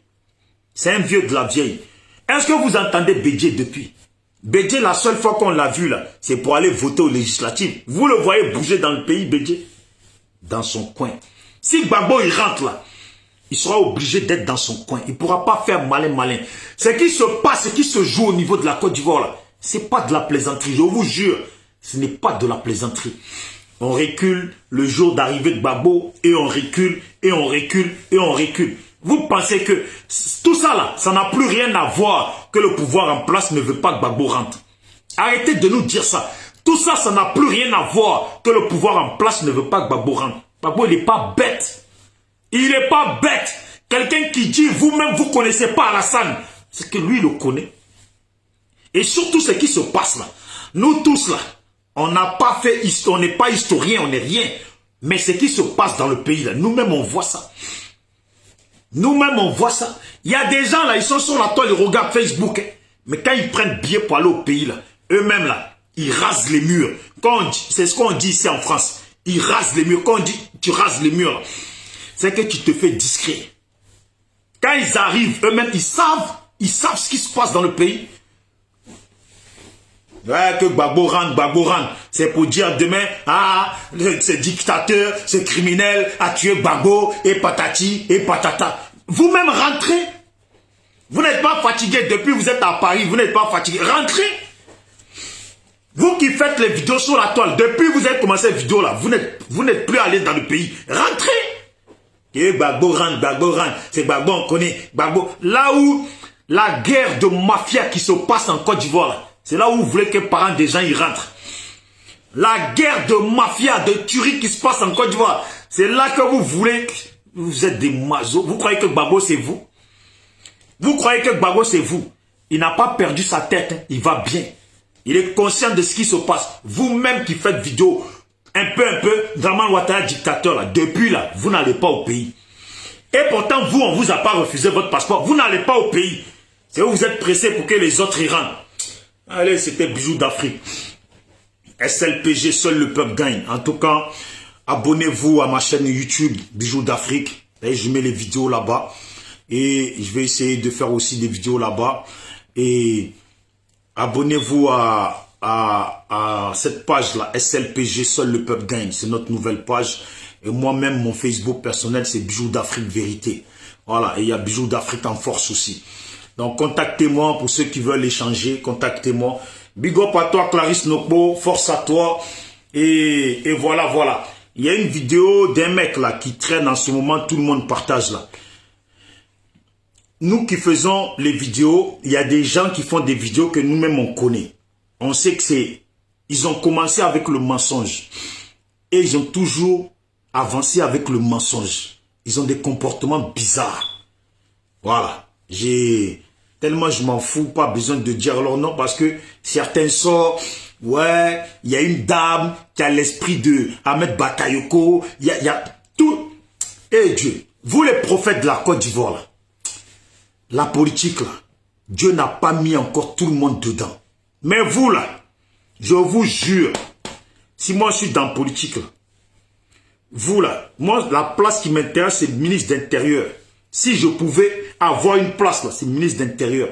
C'est un vieux de la vieille. Est-ce que vous entendez Bédié depuis? Bédié, la seule fois qu'on l'a vu là, c'est pour aller voter aux législatives. Vous le voyez bouger dans le pays, Bédié? Dans son coin. Si Gbagbo il rentre là, il sera obligé d'être dans son coin. Il ne pourra pas faire malin. Ce qui se passe, ce qui se joue au niveau de la Côte d'Ivoire, là, ce n'est pas de la plaisanterie. Je vous jure, ce n'est pas de la plaisanterie. On recule le jour d'arrivée de Gbagbo et on recule, et on recule, et on recule. Vous pensez que tout ça là, ça n'a plus rien à voir que le pouvoir en place ne veut pas que Gbagbo rentre. Arrêtez de nous dire ça. Tout ça, ça n'a plus rien à voir que le pouvoir en place ne veut pas que Gbagbo rentre. Gbagbo, il n'est pas bête. Il n'est pas bête. Quelqu'un qui dit, vous-même, vous ne connaissez pas Alassane. C'est que lui, il le connaît. Et surtout, ce qui se passe là. Nous tous là, on n'a pas fait, on n'est pas historien, on n'est rien. Mais ce qui se passe dans le pays là, nous-mêmes, on voit ça. Nous-mêmes, on voit ça. Il y a des gens là, ils sont sur la toile, ils regardent Facebook. Hein. Mais quand ils prennent billet pour aller au pays là, eux-mêmes là, ils rasent les murs. C'est ce qu'on dit ici en France. Ils rasent les murs. Quand on dit, tu rases les murs là, c'est que tu te fais discret. Quand ils arrivent, eux-mêmes, ils savent ce qui se passe dans le pays. Ouais, que Gbagbo rentre. C'est pour dire demain, ah, ce dictateur, ce criminel a tué Gbagbo, et patati, et patata. Vous-même rentrez. Vous n'êtes pas fatigué depuis vous êtes à Paris, vous n'êtes pas fatigué. Rentrez. Vous qui faites les vidéos sur la toile, depuis vous avez commencé cette vidéo là, vous n'êtes plus allé dans le pays. Rentrez. Et Gbagbo rentre, c'est Gbagbo, on connaît Gbagbo. Là où la guerre de mafia qui se passe en Côte d'Ivoire, c'est là où vous voulez que parents des gens y rentrent. La guerre de mafia, de tuerie qui se passe en Côte d'Ivoire, c'est là que vous voulez, vous êtes des masos. Vous croyez que Gbagbo c'est vous? Vous croyez que Gbagbo c'est vous? Il n'a pas perdu sa tête, hein. Il va bien. Il est conscient de ce qui se passe. Vous-même qui faites vidéo, un peu, Draman Ouattara dictateur, là, depuis là, vous n'allez pas au pays. Et pourtant, vous, on ne vous a pas refusé votre passeport. Vous n'allez pas au pays. C'est où vous êtes pressé pour que les autres y rentrent. Allez, c'était Bijoux d'Afrique. SLPG, seul le peuple gagne. En tout cas, abonnez-vous à ma chaîne YouTube, Bijoux d'Afrique. Je mets les vidéos là-bas. Et je vais essayer de faire aussi des vidéos là-bas. Et abonnez-vous à cette page-là, SLPG, seul le peuple gagne. C'est notre nouvelle page. Et moi-même, mon Facebook personnel, c'est Bijoux d'Afrique Vérité. Voilà, et il y a Bijoux d'Afrique en force aussi. Donc, contactez-moi pour ceux qui veulent échanger. Contactez-moi. Big up à toi, Clarisse Nokbo. Force à toi. Et voilà, voilà. Il y a une vidéo d'un mec là qui traîne en ce moment. Tout le monde partage là. Nous qui faisons les vidéos, il y a des gens qui font des vidéos que nous-mêmes on connaît. On sait que c'est... Ils ont commencé avec le mensonge. Et ils ont toujours avancé avec le mensonge. Ils ont des comportements bizarres. Voilà. Tellement je m'en fous, pas besoin de dire leur nom parce que certains sortent, ouais, il y a une dame qui a l'esprit de Ahmed Bakayoko, il y a tout. Et Dieu, vous les prophètes de la Côte d'Ivoire, là, la politique, là, Dieu n'a pas mis encore tout le monde dedans. Mais vous, là, je vous jure, si moi je suis dans la politique, là, vous, là, moi, la place qui m'intéresse, c'est le ministre d'Intérieur. Si je pouvais avoir une place, là, c'est le ministre d'Intérieur.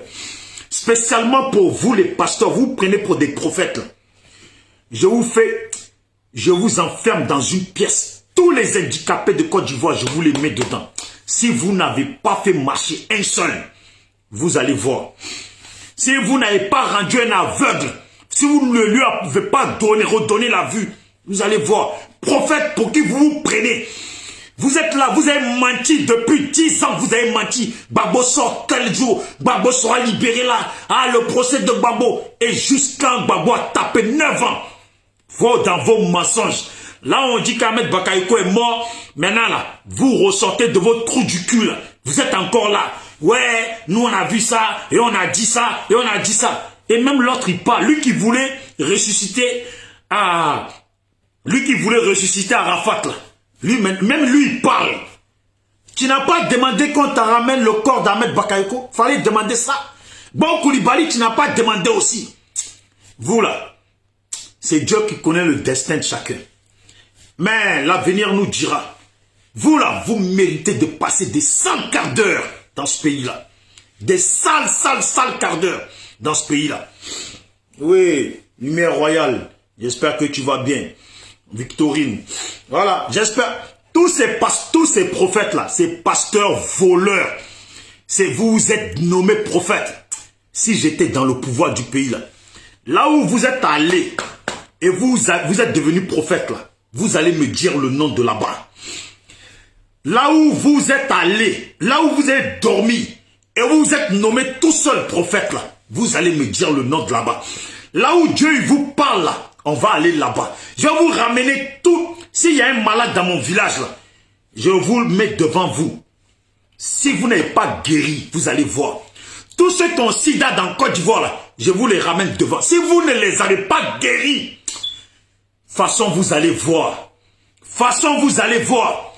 Spécialement pour vous, les pasteurs, vous prenez pour des prophètes, là. Je vous enferme dans une pièce. Tous les handicapés de Côte d'Ivoire, je vous les mets dedans. Si vous n'avez pas fait marcher un seul, vous allez voir. Si vous n'avez pas rendu un aveugle, si vous ne lui avez pas redonné la vue, vous allez voir. Prophète pour qui vous vous prenez. Vous êtes là, vous avez menti depuis 10 ans, vous avez menti. Gbagbo sort tel jour, Gbagbo sera libéré là. Ah, le procès de Gbagbo. Et jusqu'à Gbagbo a tapé 9 ans. Vous, dans vos mensonges. Là, on dit qu'Ahmed Bakayoko est mort. Maintenant, là, vous ressortez de votre trou du cul. Là. Vous êtes encore là. Ouais, nous, on a vu ça, et on a dit ça, et on a dit ça. Et même l'autre, il parle. Lui qui voulait ressusciter à... Lui qui voulait ressusciter Arafat, là. Lui, même lui, il parle. Tu n'as pas demandé qu'on te ramène le corps d'Ahmed Bakayoko. Fallait demander ça. Bon, Koulibaly, tu n'as pas demandé aussi. Vous, là, c'est Dieu qui connaît le destin de chacun. Mais l'avenir nous dira. Vous, là, vous méritez de passer des sales quarts d'heure dans ce pays-là. Des sales quarts d'heure dans ce pays-là. Oui, lumière royale. J'espère que tu vas bien. Victorine. Voilà, j'espère. Tous ces prophètes-là, ces pasteurs voleurs, vous êtes nommés prophètes. Si j'étais dans le pouvoir du pays, là où vous êtes allés, et vous êtes devenus prophètes, là, vous allez me dire le nom de là-bas. Là où vous êtes allés, là où vous êtes dormi, et vous êtes nommé tout seul prophète, là, vous allez me dire le nom de là-bas. Là où Dieu il vous parle, là, on va aller là-bas. Je vais vous ramener tout. S'il y a un malade dans mon village, là, je vais vous le mettre devant vous. Si vous n'êtes pas guéri, vous allez voir. Tous ceux qui ont sida dans Côte d'Ivoire, là, je vous les ramène devant. Si vous ne les avez pas guéris, façon vous allez voir. Façon vous allez voir.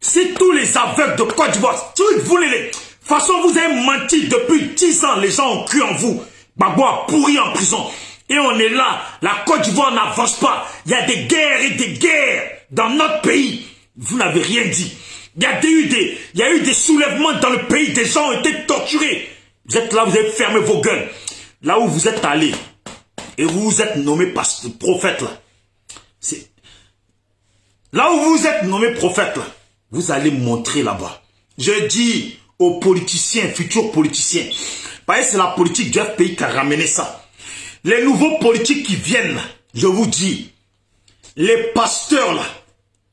Si tous les aveugles de Côte d'Ivoire, façon vous avez menti depuis 10 ans, les gens ont cru en vous. Gbagbo a pourri en prison. Et on est là, la Côte d'Ivoire n'avance pas. Il y a des guerres et des guerres dans notre pays. Vous n'avez rien dit. Il y a eu des soulèvements dans le pays, des gens ont été torturés. Vous êtes là, vous avez fermé vos gueules. Là où vous êtes allés, et vous vous êtes nommé prophète là. Là où vous êtes nommé prophète là, vous allez montrer là-bas. Je dis aux politiciens, futurs politiciens, parce que c'est la politique du FPI qui a ramené ça. Les nouveaux politiques qui viennent là, je vous dis, les pasteurs là,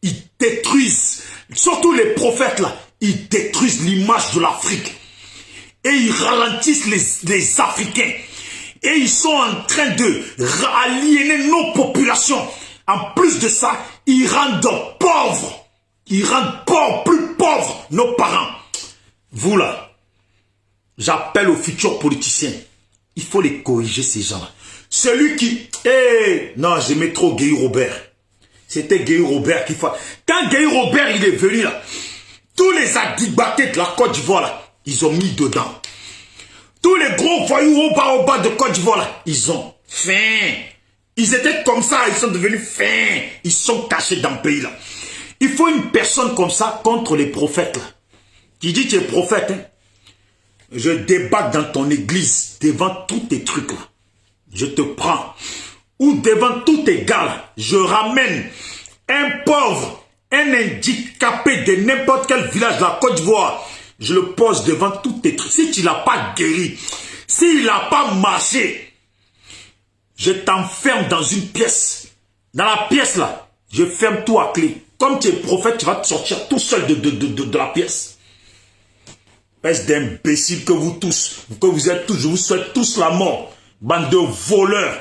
ils détruisent, surtout les prophètes là, ils détruisent l'image de l'Afrique. Et ils ralentissent les Africains. Et ils sont en train de aliéner nos populations. En plus de ça, ils rendent pauvres. Ils rendent plus pauvres nos parents. Vous là, j'appelle aux futurs politiciens. Il faut les corriger ces gens-là. Celui qui... non, j'aimais trop Guy Robert. C'était Guy Robert qui fait... Quand Guy Robert il est venu là, tous les adibatés de la Côte d'Ivoire là, ils ont mis dedans. Tous les gros voyous au bas de Côte d'Ivoire là, ils ont faim. Ils étaient comme ça, ils sont devenus fins. Ils sont cachés dans le pays là. Il faut une personne comme ça contre les prophètes là. Qui dit que tu es prophète. Hein? Je débarque dans ton église devant tous tes trucs là. Je te prends. Ou devant tous tes gars là. Je ramène un pauvre un handicapé de n'importe quel village de la Côte d'Ivoire, je le pose devant tous tes trucs. Si tu n'as pas guéri, s'il n'a pas marché, je t'enferme dans une pièce. Dans la pièce là, je ferme tout à clé. Comme tu es prophète, tu vas te sortir tout seul de la pièce. Espèce d'imbéciles que vous tous, que vous êtes tous, je vous souhaite tous la mort. Bande de voleurs,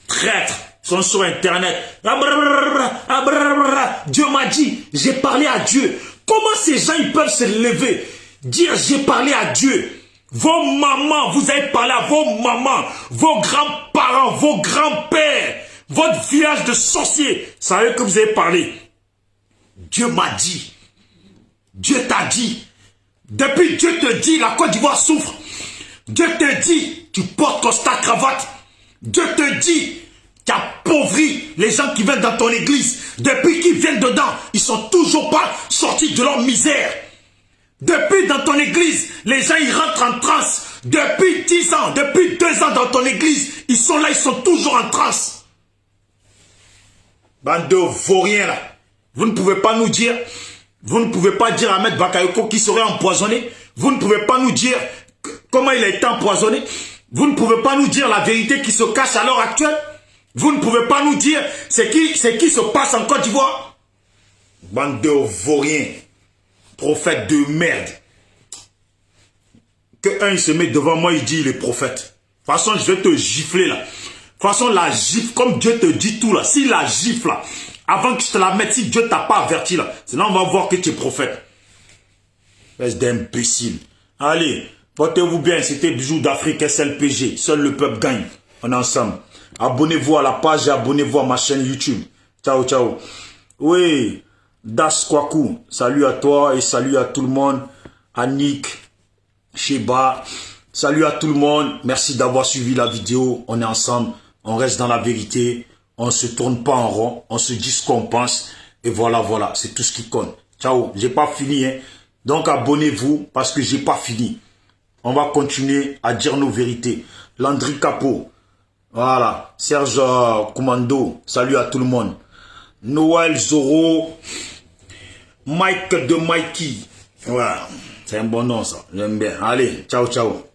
traîtres, sont sur internet. Dieu m'a dit, j'ai parlé à Dieu. Comment ces gens ils peuvent se lever, dire j'ai parlé à Dieu? Vos mamans, vous avez parlé à vos mamans, vos grands-parents, vos grands-pères, votre village de sorciers, ça veut que vous avez parlé. Dieu m'a dit, Dieu t'a dit, depuis Dieu te dit, la Côte d'Ivoire souffre. Dieu te dit, tu portes costard cravate. Dieu te dit, tu appauvris les gens qui viennent dans ton église. Depuis qu'ils viennent dedans, ils sont toujours pas sortis de leur misère. Depuis dans ton église, les gens ils rentrent en transe. Depuis 10 ans, depuis 2 ans dans ton église, ils sont là, ils sont toujours en transe. Bande de vauriens là. Vous ne pouvez pas nous dire, vous ne pouvez pas dire à Ahmed Bakayoko qui serait empoisonné. Vous ne pouvez pas nous dire comment il a été empoisonné. Vous ne pouvez pas nous dire la vérité qui se cache à l'heure actuelle. Vous ne pouvez pas nous dire c'est qui se passe en Côte d'Ivoire. Bande de vauriens. Prophète de merde. Que un il se met devant moi, il dit il est prophète. De toute façon, je vais te gifler là. De toute façon, la gifle, comme Dieu te dit tout là, si la gifle là, avant que je te la mette, si Dieu t'a pas averti là, sinon on va voir que tu es prophète. Espèce d'imbécile. Allez, portez-vous bien, c'était Bijoux d'Afrique SLPG. Seul le peuple gagne. On est ensemble. Abonnez-vous à la page et abonnez-vous à ma chaîne YouTube. Ciao, ciao. Oui. Das Kwaku, salut à toi et salut à tout le monde. Annick, Sheba, salut à tout le monde. Merci d'avoir suivi la vidéo. On est ensemble, on reste dans la vérité. On ne se tourne pas en rond, on se dit ce qu'on pense. Et voilà, voilà, c'est tout ce qui compte. Ciao, j'ai pas fini. Hein. Donc abonnez-vous parce que j'ai pas fini. On va continuer à dire nos vérités. Landry Capot, voilà. Serge Commando, salut à tout le monde. Noël Zoro, Mike de Mikey. Voilà, c'est un bon nom ça, j'aime bien. Allez, ciao, ciao.